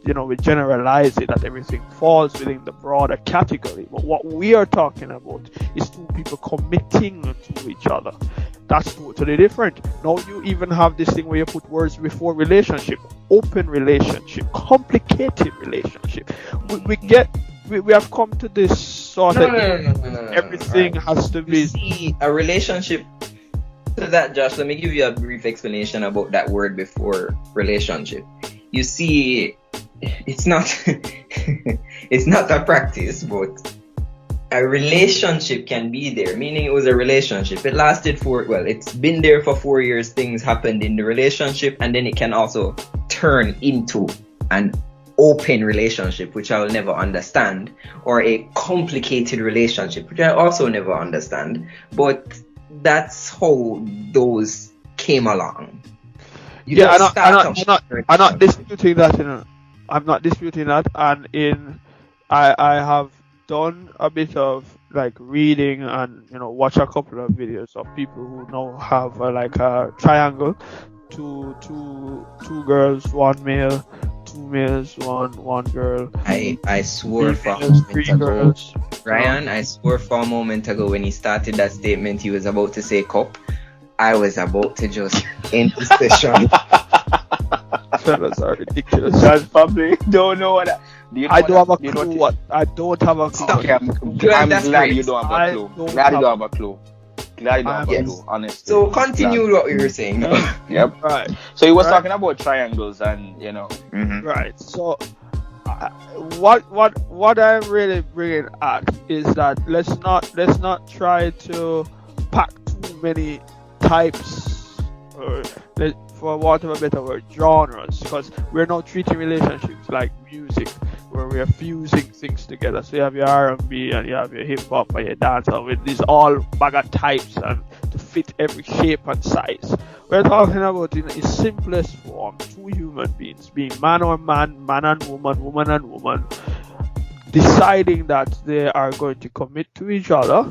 we generalize it, that everything falls within the broader category. But what we are talking about is two people committing to each other. That's totally different. Now you even have this thing where you put words before relationship: open relationship, complicated relationship. We have come to this sort of everything has to
You
be.
see, a relationship. To that, Josh, let me give you a brief explanation about that word before relationship. You see, it's not it's not a practice, but a relationship can be there, meaning it was a relationship. It lasted it's been there for 4 years. Things happened in the relationship, and then it can also turn into an open relationship, which I will never understand, or a complicated relationship, which I also never understand. But that's how those came along.
I'm not disputing that. I'm not disputing that, and I have done a bit of like reading and watch a couple of videos of people who now have a triangle, two girls, one male, two males, one girl.
I swore for a
Three
moment ago,
girls.
Ryan, I swore for a moment ago when he started that statement he was about to say cup. I was about to just end the session.
Fellas are ridiculous.
That's probably don't know what.
I don't have a clue what. I don't have a clue.
Okay, I'm
That's
glad
great.
you don't have a
I
clue.
don't
Glad you
have-
don't have a clue. Glad you don't have a
Yes.
clue. Honestly.
So continue with what you were saying.
Yep.
Right.
So he was
Right.
talking about triangles and
Mhm.
Right. So, what I'm really bringing at is that let's not try to pack too many types, or for want of a better word, genres, because we're now treating relationships like music, where we are fusing things together. So you have your R&B and you have your hip hop and your dancehall with these all bag of types and to fit every shape and size. We're talking about in its simplest form, two human beings, being man or man, man and woman and woman, deciding that they are going to commit to each other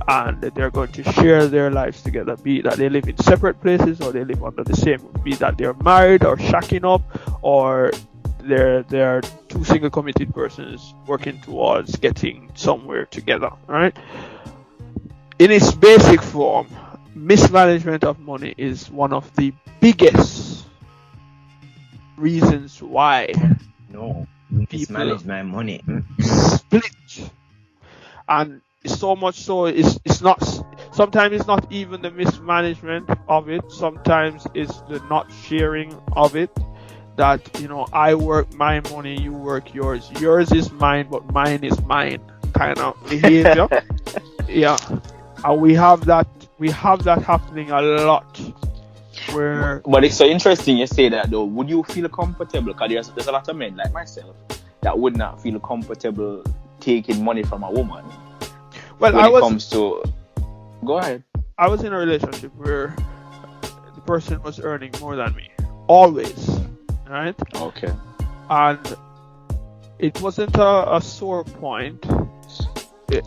and they're going to share their lives together, be it that they live in separate places or they live under the same roof, be it that they're married or shacking up, or they're two single committed persons working towards getting somewhere together, right? In its basic form, mismanagement of money is one of the biggest reasons why
mismanage my money.
split. And so much so it's not, sometimes it's not even the mismanagement of it, sometimes it's the not sharing of it, that I work my money, you work yours is mine but mine is mine kind of behavior. Yeah, and we have that happening a lot.
But it's so interesting you say that though. Would you feel comfortable, because there's a lot of men like myself that would not feel comfortable taking money from a woman?
Well,
go ahead.
I was in a relationship where the person was earning more than me, always, right?
Okay.
And it wasn't a sore point.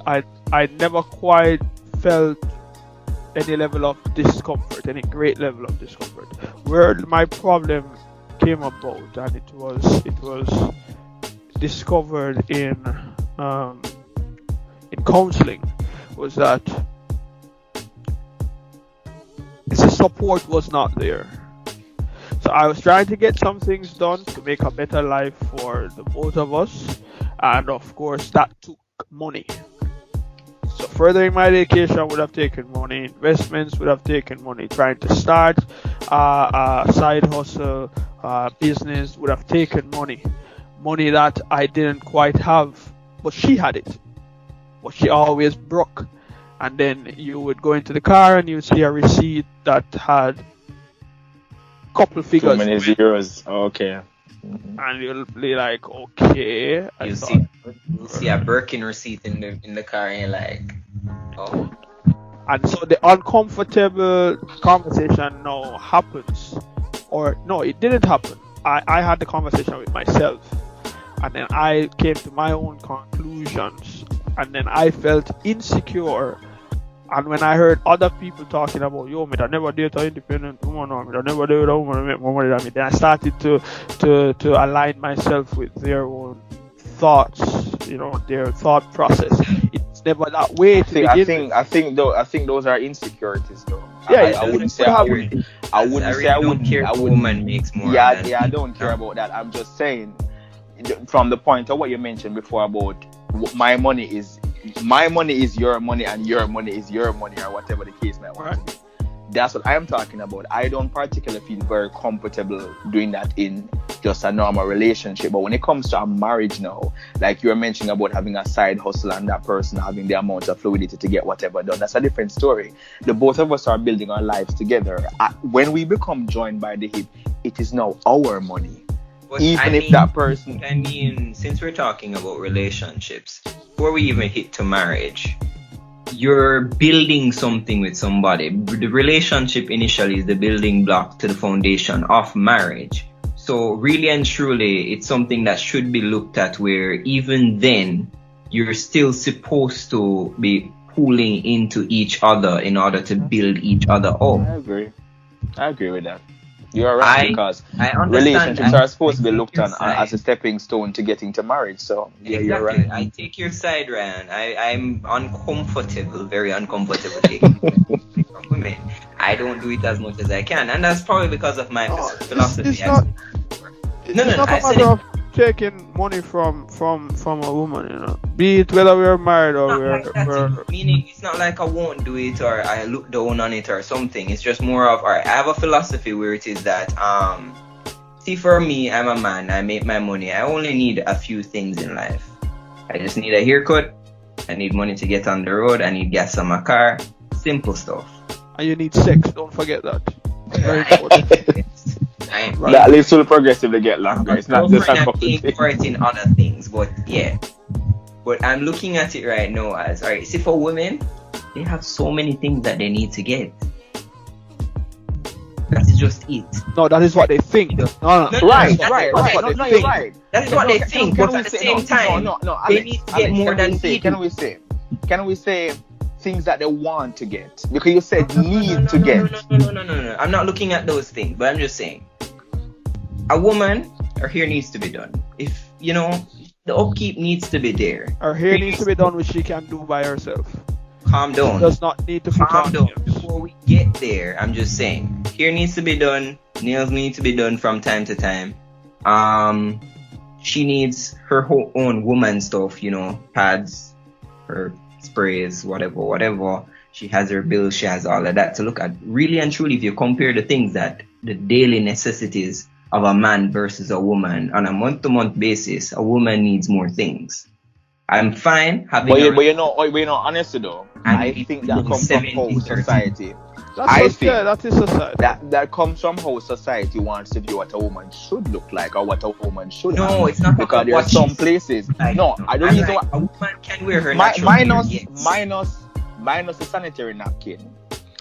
I never quite felt any level of discomfort, any great level of discomfort. Where my problem came about, and it was discovered in counseling, was that the support was not there. So I was trying to get some things done to make a better life for the both of us, and of course that took money. So furthering my education would have taken money, investments would have taken money, trying to start a side hustle, business would have taken money that I didn't quite have, but she had it, but she always broke. And then you would go into the car and you would see a receipt that had a couple figures.
Too many zeros. Okay.
And you'll be like, okay.
You see a Birkin receipt in the car and you're like, oh.
And so the uncomfortable conversation now happens. Or no, it didn't happen. I had the conversation with myself. And then I came to my own conclusions. And then I felt insecure. And when I heard other people talking about, yo, me that never date an independent woman, or me that never date a woman who make more money than me, then I started to align myself with their own thoughts, their thought process. It's never that way to begin with.
I think those are insecurities though.
Yeah,
I wouldn't say I wouldn't
care if a woman makes more.
Yeah, I don't care about that. I'm just saying, from the point of what you mentioned before about my money is your money and your money is your money, or whatever the case may want to be. That's what I'm talking about. I don't particularly feel very comfortable doing that in just a normal relationship. But when it comes to a marriage now, like you were mentioning about having a side hustle and that person having the amount of fluidity to get whatever done, that's a different story. The both of us are building our lives together. When we become joined by the hip, it is now our money.
But since we're talking about relationships, before we even hit to marriage, you're building something with somebody. The relationship initially is the building block to the foundation of marriage. So really and truly, it's something that should be looked at, where even then, you're still supposed to be pulling into each other in order to build each other up.
I agree with that. You are right, because relationships are supposed to be looked on as a stepping stone to getting to marriage. So yeah,
exactly.
You're right.
I take your side, Ryan. I'm uncomfortable, very uncomfortable taking from women. I don't do it as much as I can, and that's probably because of my philosophy.
It's not a matter of taking money from a woman, be it whether we're married or we're
meaning it's not like I won't do it or I look down on it or something. It's just more of, alright, I have a philosophy where it is that see, for me, I'm a man, I make my money, I only need a few things in life. I just need a haircut, I need money to get on the road, I need gas on my car, simple stuff.
And you need sex, don't forget that. Very important.
That lives will progressively get longer. It's not just a couple things.
For it in other things, but yeah. But I'm looking at it right now as, alright, see, for women, they have so many things that they need to get. just it.
No, that is what they think. No.
Right.
What
No,
they
you're
think.
right.
That is what they think,
Can
but
we
at the
say-
same time,
no,
they
Alex,
need to get more than we do.
Can we say things that they want to get? Because you said need to get.
No. I'm not looking at those things, but I'm just saying, a woman, her hair needs to be done. If the upkeep needs to be there.
Her hair needs to be done, which she can do by herself.
Calm down.
She does not need to put
Calm
on
down.
nails.
Before we get there, I'm just saying, hair needs to be done. Nails need to be done from time to time. She needs her whole own woman stuff, pads, her sprays, whatever. She has her bills, she has all of that to look at. Really and truly, if you compare the things that the daily necessities of a man versus a woman on a month-to-month basis, a woman needs more things. I'm fine having.
But honestly though, I think that comes from how society.
That is society.
That comes from how society wants to view what a woman should look like or what a woman should have.
No, it's not
because there are some places.
Like,
no, I don't reason why
a woman can wear her natural hair,
minus the sanitary napkin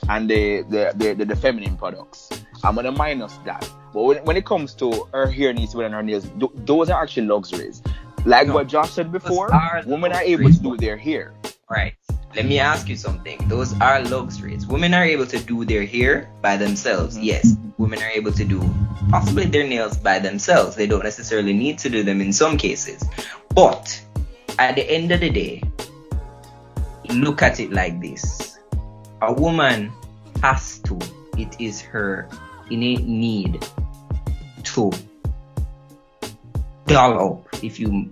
and the feminine products. I'm gonna minus that. But when it comes to her hair needs to be on her nails, those are actually luxuries. Like what Josh said before, women are able to do their hair.
Right. Let me ask you something. Those are luxuries. Women are able to do their hair by themselves. Mm-hmm. Yes. Women are able to do possibly their nails by themselves. They don't necessarily need to do them in some cases. But at the end of the day, look at it like this. A woman has to. It is her innate need to doll up, if you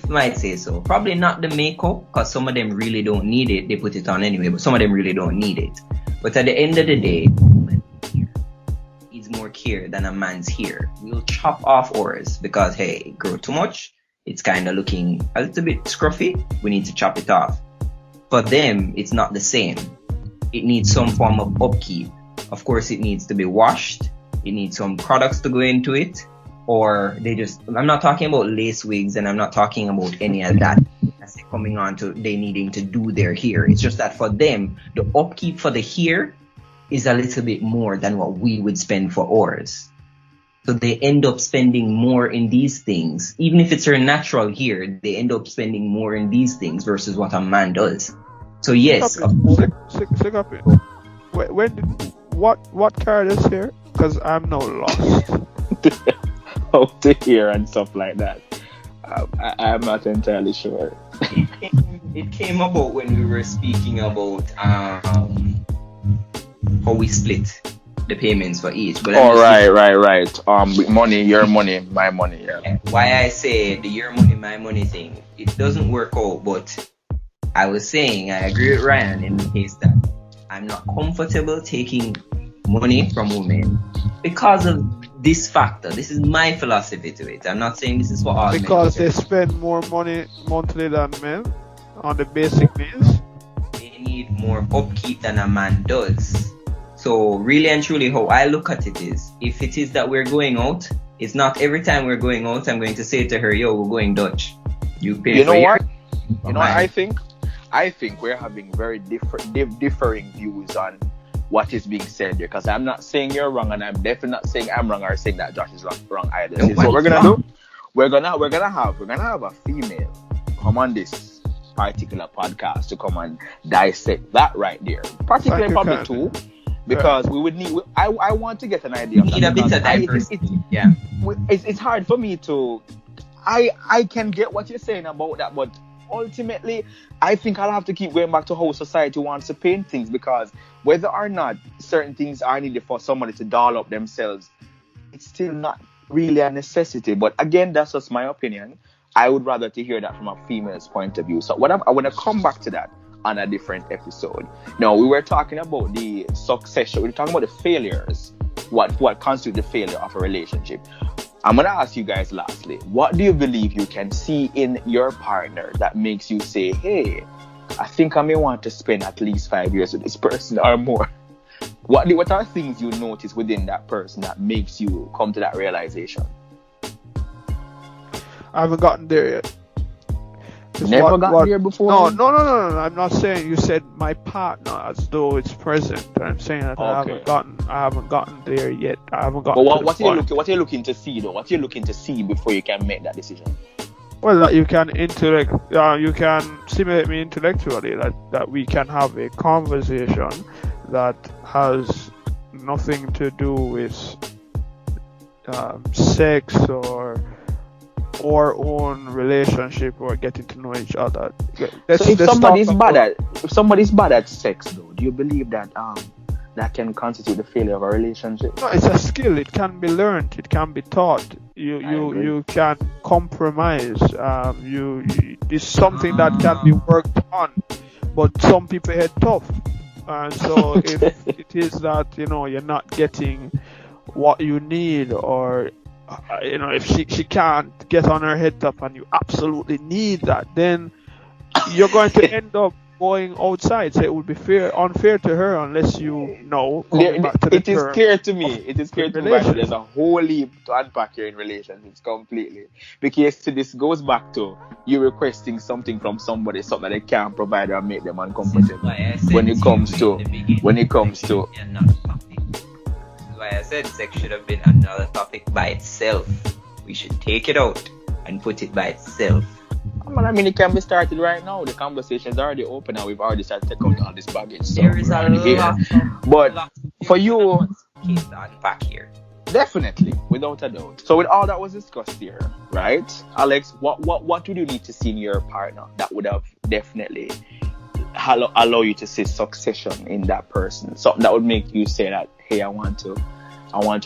might say so. Probably not the makeup, because some of them really don't need it. They put it on anyway, but some of them really don't need it. But at the end of the day, a woman's hair needs more care than a man's hair. We'll chop off ours because, hey, it grew too much. It's kind of looking a little bit scruffy. We need to chop it off. For them, it's not the same. It needs some form of upkeep. Of course, it needs to be washed. It needs some products to go into it. Or I'm not talking about lace wigs, and I'm not talking about any of that. That's coming on to they needing to do their hair. It's just that for them, the upkeep for the hair is a little bit more than what we would spend for ours. So they end up spending more in these things. Even if it's her natural hair, they end up spending more in these things versus what a man does. So yes, of course.
What card is here? Because I'm now lost.
How to hear and stuff like that. I'm not entirely sure.
It came about when we were speaking about how we split the payments for each. But right. Money, your money, my money. Yeah. Why I say the your money, my money thing, it doesn't work out. But I was saying I agree with Ryan in the case that I'm not comfortable taking money from women because of this factor. This is my philosophy to it. I'm not saying this is for all men.
Because they spend more money monthly than men on the basic needs.
They need more upkeep than a man does. So really and truly how I look at it is, if it is that we're going out, it's not every time we're going out I'm going to say to her, yo, we're going Dutch. You pay for
what? You know what I think? I think we're having very differing views on what is being said here, because I'm not saying you're wrong, and I'm definitely not saying I'm wrong or saying that Josh is wrong either. So what we're gonna do? We're gonna have a female come on this particular podcast to come and dissect that right there. Particularly probably two, because we would need. I want to get an idea.
Need a bit of diversity.
It's hard for me to. I can get what you're saying about that, but ultimately, I think I'll have to keep going back to how society wants to paint things, because whether or not certain things are needed for somebody to doll up themselves, it's still not really a necessity. But again, that's just my opinion. I would rather to hear that from a female's point of view. So I want to come back to that on a different episode. Now, we were talking about the success. We were talking about the failures. What constitutes the failure of a relationship. I'm going to ask you guys lastly, what do you believe you can see in your partner that makes you say, hey, I think I may want to spend at least 5 years with this person or more? What are things you notice within that person that makes you come to that realization?
I haven't gotten there yet.
Never got there before?
No. I'm not saying you said my partner as though it's present. I'm saying that I haven't gotten there yet. I haven't gotten.
But what are you looking to see though? What are you looking to see before you can make that decision?
Well, that you can stimulate me intellectually. That we can have a conversation that has nothing to do with sex or own relationship or getting to know each other.
So if somebody's bad at sex though, do you believe that that can constitute the failure of a relationship?
No, it's a skill. It can be learned. It can be taught. You can compromise. It's something that can be worked on. But some people head tough, and so if it is that you're not getting what you need, or if she can't get on her head top and you absolutely need that, then you're going to end up going outside. So it would be unfair to her unless
it is clear to me that there's a whole heap to unpack here in relationships completely, because this goes back to you requesting something from somebody, something that they can't provide or make them uncomfortable when it comes to
why I said sex should have been another topic by itself. We should take it out and put it by itself.
I mean, it can be started right now. The conversation is already open and we've already started to take out all this baggage. So
there is a lot
but for you,
case to unpack here.
Definitely, without a doubt. So with all that was discussed here, right, Alex, what would you need to see in your partner that would have definitely allow you to see succession in that person? Something that would make you say that, hey, I want to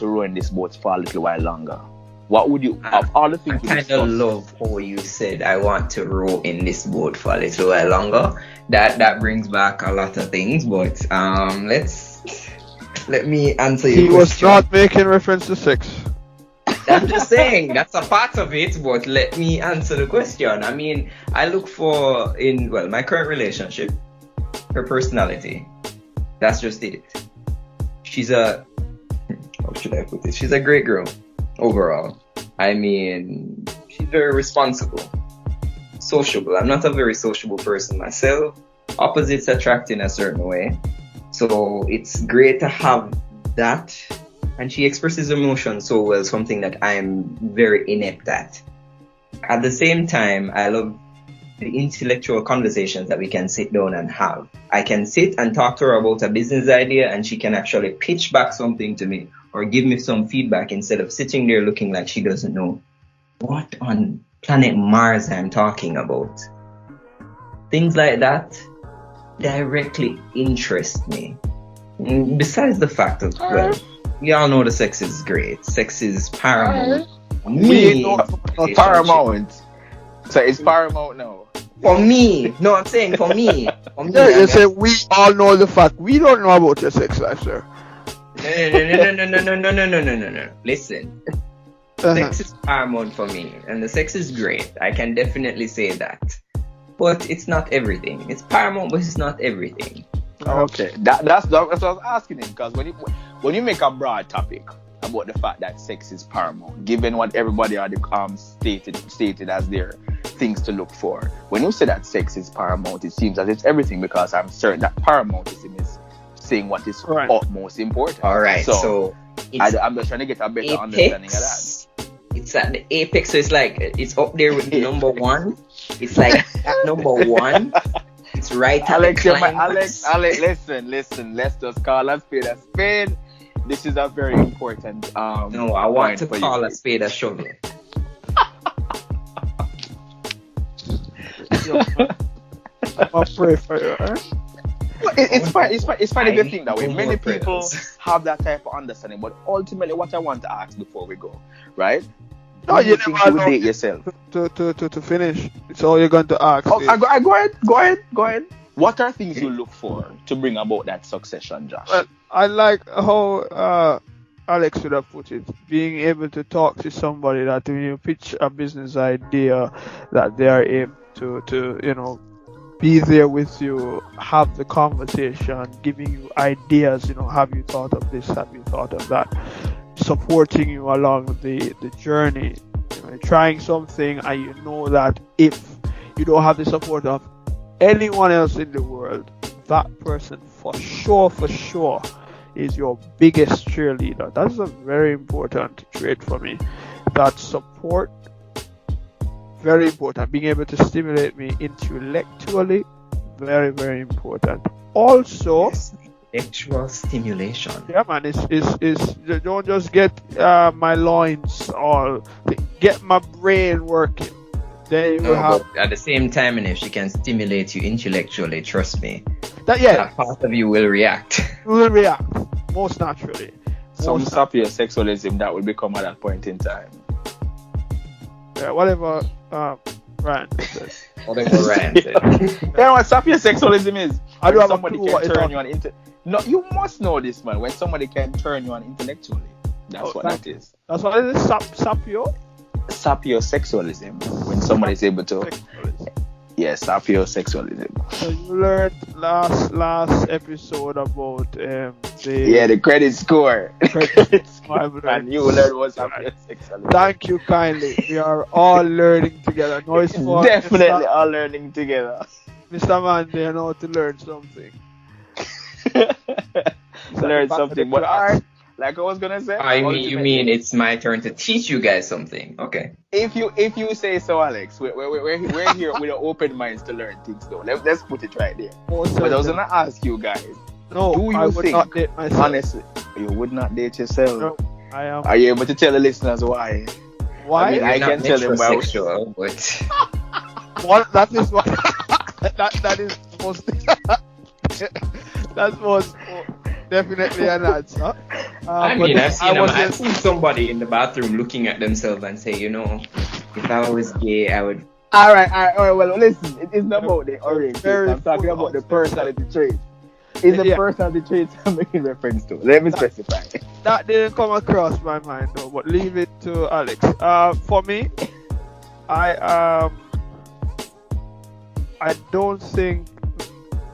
run this boat for a little while longer. What would you, of all the things? I
kind of love how you said I want to row in this boat for a little while longer. That brings back a lot of things, but let me answer your question.
He was not making reference to sex.
I'm just saying that's a part of it, but let me answer the question. I mean, I look for my current relationship, her personality. That's just it. How should I put this? She's a great girl overall. I mean, she's very responsible, sociable. I'm not a very sociable person myself. Opposites attract in a certain way. So it's great to have that. And she expresses emotion so well, something that I'm very inept at. At the same time, I love the intellectual conversations that we can sit down and have. I can sit and talk to her about a business idea and she can actually pitch back something to me or give me some feedback instead of sitting there looking like she doesn't know what on planet Mars I'm talking about. Things like that directly interest me. Besides the fact of, we all know the sex is great. Sex is paramount.
Paramount. So it's paramount now.
For me. No, I'm saying for me.
You say we all know the fact. We don't know about your sex life, sir.
No. Listen. Sex is paramount for me. And the sex is great. I can definitely say that. But it's not everything. It's paramount, but it's not everything.
Okay. That's what I was asking him. Because when you make a broad topic about the fact that sex is paramount, given what everybody are stated as their things to look for, when you say that sex is paramount, it seems as it's everything, because I'm certain that paramount is saying what is utmost important.
All right. So
I'm just trying to get a better understanding of that.
It's at the apex, so it's like it's up there with the number one. It's like at number one. It's right at the climax.
Alex, listen. Let's just call a spade a spade. This is a very important.
No, I want to call a spade a shovel.
I'll pray for you.
It's funny to think that way. Many people have that type of understanding, but ultimately, what I want to ask before we go, right?
No, you
think you would date yourself?
To finish, it's all you're going to ask.
Go ahead. What are things you look for to bring about that succession, Josh?
Well, I like how Alex would have put it, being able to talk to somebody that when you pitch a business idea, that they are able to be there with you, have the conversation, giving you ideas, have you thought of this, have you thought of that, supporting you along the journey, trying something, and you know that if you don't have the support of anyone else in the world, that person for sure is your biggest cheerleader. That's a very important trait for me. That support, very important. Being able to stimulate me intellectually, very, very important. Also,
Yes, intellectual stimulation.
yeah, man, it's don't just get my loins all, get my brain working. Then you will
No,
have
but at the same time, and if she can stimulate you intellectually, trust me,
that. Yeah,
that part of you will react.
you will react most naturally.
Some
Most
sapiosexualism that will become at that point in time.
Yeah, whatever Ryan says.
Whatever Ryan said.
You know what sapiosexualism is?
I don't
When
have a
somebody
clue
can
what it's
turn you on No, you must know this, man. When somebody can turn you on intellectually, that's what that is.
That's what it is. Sapio.
Sapiosexualism. When somebody is able to,
Sexualism.
yes, sapiosexualism.
So you learned last episode about
Yeah, the credit score.
Credit score.
And you learned what sapiosexualism.
Thank you kindly. We are all learning together. No, it's for
Definitely all learning together.
Mr. Man, they know to learn something.
Learn something, but alright. Like I was gonna say,
You mean it's my turn to teach you guys something? Okay.
if you say so, Alex, we're here with an open minds to learn things, though. Let's put it right there. But I was gonna ask you guys,
No,
do you
I would
think,
not date myself.
honestly, you would not date yourself?
No, I am.
Are you able to tell the listeners why?
Why?
I mean,
You're
I
not
can tell them why.
metrosexual, but
What? That is what. that is most. That's most definitely an answer.
I
but
mean, I've
just-
seen somebody in the bathroom looking at themselves and say, if I was gay, I would.
All right. Well, listen, it isn't about the orientation.
Very
I'm talking
full
about the
of
personality traits. It's the
Yeah.
personality traits I'm making reference to. Let me specify.
That didn't come across my mind though, but leave it to Alex. For me, I don't think.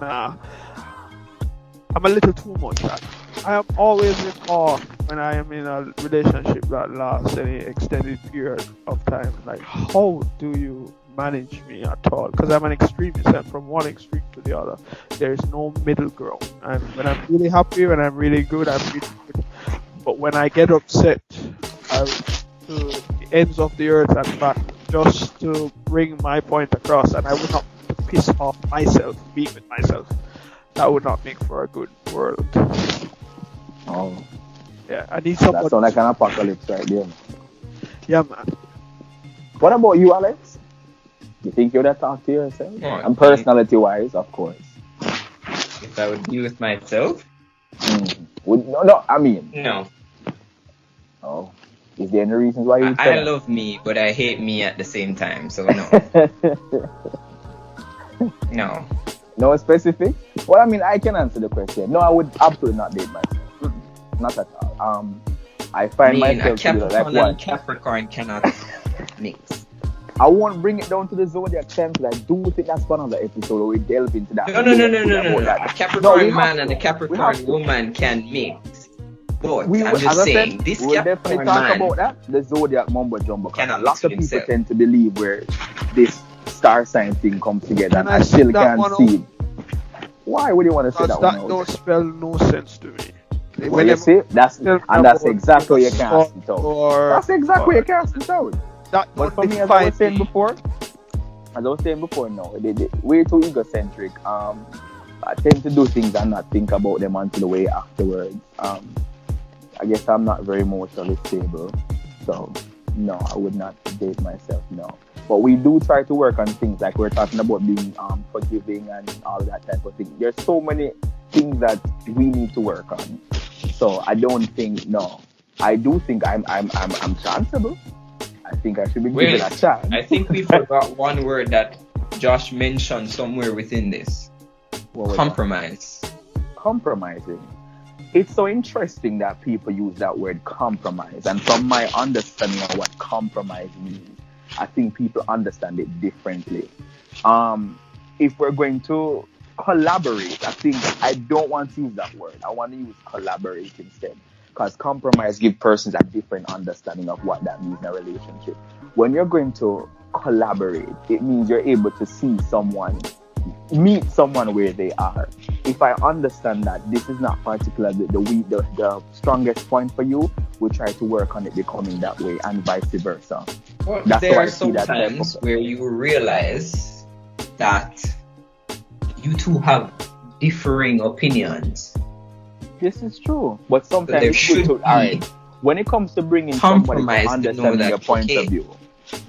Nah, I'm a little too much. I am always in awe when I am in a relationship that lasts any extended period of time. Like, how do you manage me at all? Because I'm an extremist, and from one extreme to the other, there is no middle ground. And when I'm really happy, when I'm really good, I'm really good. But when I get upset, I to the ends of the earth and back just to bring my point across, and I would not piss off myself, be with myself. That would not make for a good world.
Oh,
Yeah, I need
that
somebody.
sounds like an apocalypse right there.
Yeah, man.
What about you, Alex? You think you would have talked to yourself?
Oh,
And personality-wise, of course.
If I would be with myself?
No, I mean,
No.
oh, is there any reasons why you would
I
say that?
love me, but I hate me at the same time, so no. No.
No specific? Well, I mean, I can answer the question. No, I would absolutely not date myself. Not at all. I find
A
myself to be like
Capricorn and
what?
Capricorn cannot mix.
I won't bring it down to the zodiac sign because I do think that's one of the episode where we delve into that.
No.
About that.
A Capricorn
we have
man
to.
and a
We
Capricorn
have to.
woman can mix. But
We
I'm
will,
just
as I
saying,
said,
this
we'll definitely
Capricorn
talk
man
about that. The zodiac mumbo jumbo.
cannot
Lots
mix
of
with
people
himself.
tend to believe where this star sign thing comes together, and
Can I
I still
sit that
can't
one
see. Why would you want to say
Because
that
that
one
don't
out?
spell no sense to me.
Well, you see, that's exactly what you cast it out.
Or,
That's exactly what you cast it out.
that
But
don't
for me, as I
define
was saying
me.
before, no, they way too egocentric. I tend to do things and not think about them until the way afterwards. I guess I'm not very emotionally stable, so no, I would not date myself. No, but we do try to work on things like we're talking about being forgiving and all that type of thing. There's so many things that we need to work on. So I don't think no. I do think I'm chanceable. I think I should be given a chance.
I think we forgot one word that Josh mentioned somewhere within this.
What was
Compromise.
that? Compromising. It's so interesting that people use that word compromise, and from my understanding of what compromise means, I think people understand it differently. If we're going to collaborate, I think I don't want to use that word. I want to use collaborate instead. because compromise gives persons a different understanding of what that means in a relationship. When you're going to collaborate, it means you're able to see someone, meet someone where they are. If I understand that this is not particularly the strongest point for you, we try to work on it becoming that way, and vice versa.
Well,
That's
there
how I
are
see that.
sometimes where you realize that you two have differing opinions.
This is true, but sometimes
there
it's
should
good to,
be
alright, when it comes to bringing somebody to
compromise to know
understanding
that,
your point
okay,
of view,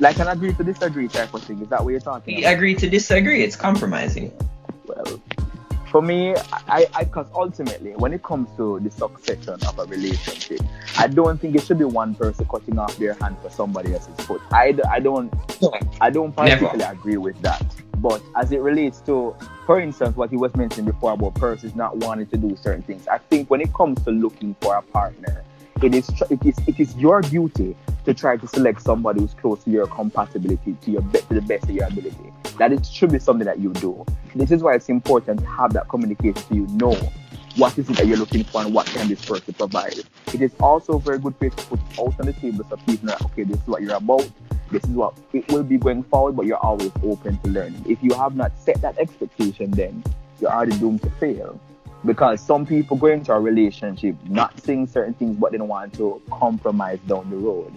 like an agree to disagree type of thing. Is that what you're talking
we
about?
agree to disagree. It's compromising.
Well, for me, because ultimately, when it comes to the succession of a relationship, I don't think it should be one person cutting off their hand for somebody else's foot. I don't particularly agree with that. But as it relates to, for instance, what he was mentioning before about persons not wanting to do certain things, I think when it comes to looking for a partner, it is your duty to try to select somebody who's close to your compatibility, to the best of your ability. That it should be something that you do. This is why it's important to have that communication so you know what is it that you're looking for and what can this person provide. It is also very good to put out on the table so people know, okay, this is what you're about, this is what it will be going forward, but you're always open to learning. If you have not set that expectation, then you're already doomed to fail. Because some people go into a relationship not saying certain things, but they don't want to compromise down the road.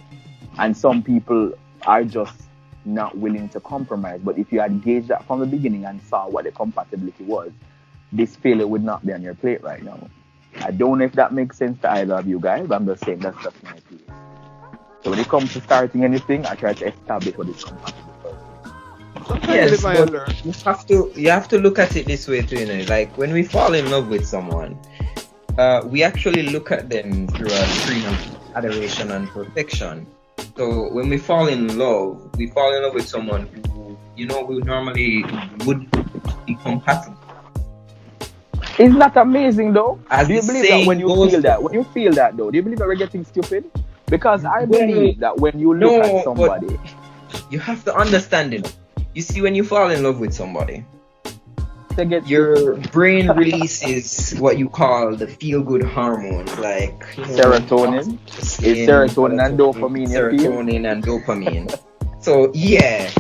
And some people are just not willing to compromise. But if you had gauged that from the beginning and saw what the compatibility was, this failure would not be on your plate right now. I don't know if that makes sense to either of you guys, but I'm just saying that's just my opinion. So when it comes to starting anything, I try to establish what is compatible first.
Yes, but you have to look at it this way too, you know. Like when we fall in love with someone, we actually look at them through a screen of adoration and perfection. So when we fall in love with someone who, you know, who normally would be compatible.
Isn't that amazing though?
Do
you believe that when you feel that though, do you believe that we're getting stupid? Because I believe that when you look at somebody,
you have to understand it. You see, when you fall in love with somebody, your brain releases what you call the feel-good hormones, like
serotonin. It's serotonin and dopamine.
Serotonin and dopamine. So yeah,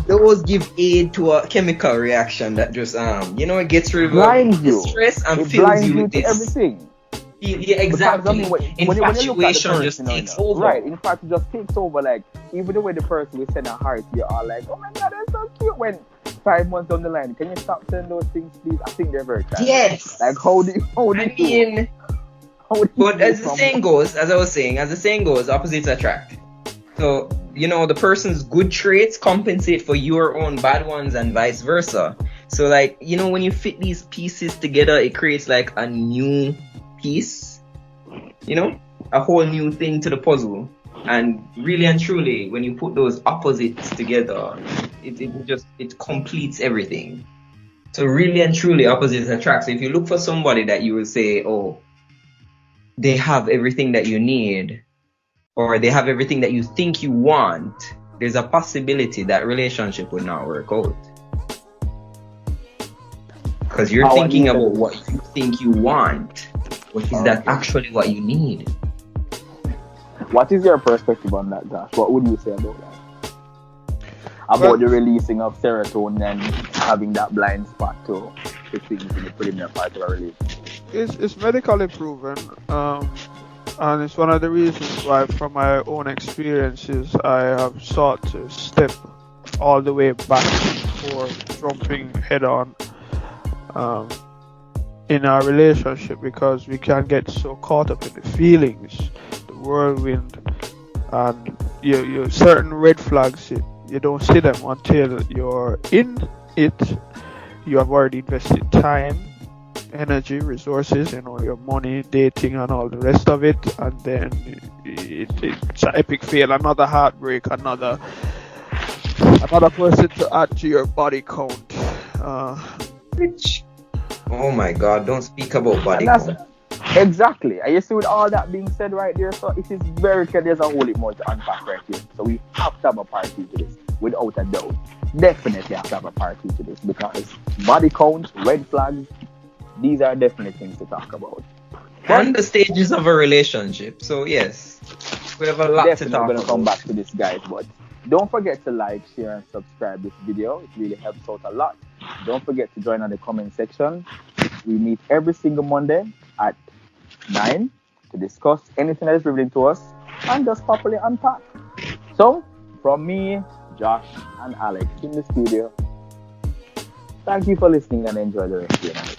those give aid to a chemical reaction that just it gets rid of stress and fills you with this
everything.
Yeah, exactly. Infatuation just takes over.
Right, in fact, it just takes over. Like, even the way the person will send a heart, you're all like, oh my God, that's so cute. When 5 months down the line, can you stop sending those things, please? I think they're very kind.
Yes.
Like,
but as the saying goes, opposites attract. So, the person's good traits compensate for your own bad ones and vice versa. So, like, when you fit these pieces together, it creates like a new piece, a whole new thing to the puzzle. And really and truly, when you put those opposites together, it completes everything. So really and truly, opposites attract. So if you look for somebody that you will say, oh, they have everything that you need, or they have everything that you think you want, there's a possibility that relationship would not work out. Because you're thinking about what you think you want. What is that actually what you need?
What is your perspective on that, Josh? What would you say about that? About the releasing of serotonin and having that blind spot to things in the preliminary part of a relationship?
It's medically proven, and it's one of the reasons why, from my own experiences, I have sought to step all the way back before jumping head on in our relationship, because we can get so caught up in the feelings, the whirlwind, and you certain red flags, you don't see them until you're in it. You have already invested time, energy, resources, your money, dating, and all the rest of it, and then it's an epic fail, another heartbreak, another person to add to your body count.
Oh my God, don't speak about body count.
Exactly. And you see, with all that being said right there, so it is very clear there's a whole lot more to unpack right here. So we have to have a part two to this, without a doubt. Definitely have to have a part two to this, because body count, red flags, these are definitely things to talk about.
And the stages of a relationship. So yes, we have a lot to
Definitely
talk
going to come
about.
back to this, guys. But don't forget to like, share, and subscribe this video. It really helps out a lot. Don't forget to join on the comment section. We meet every single Monday at 9 to discuss anything that is revealing to us and just properly unpack. So, from me, Josh, and Alex in the studio, thank you for listening and enjoy the rest of your night.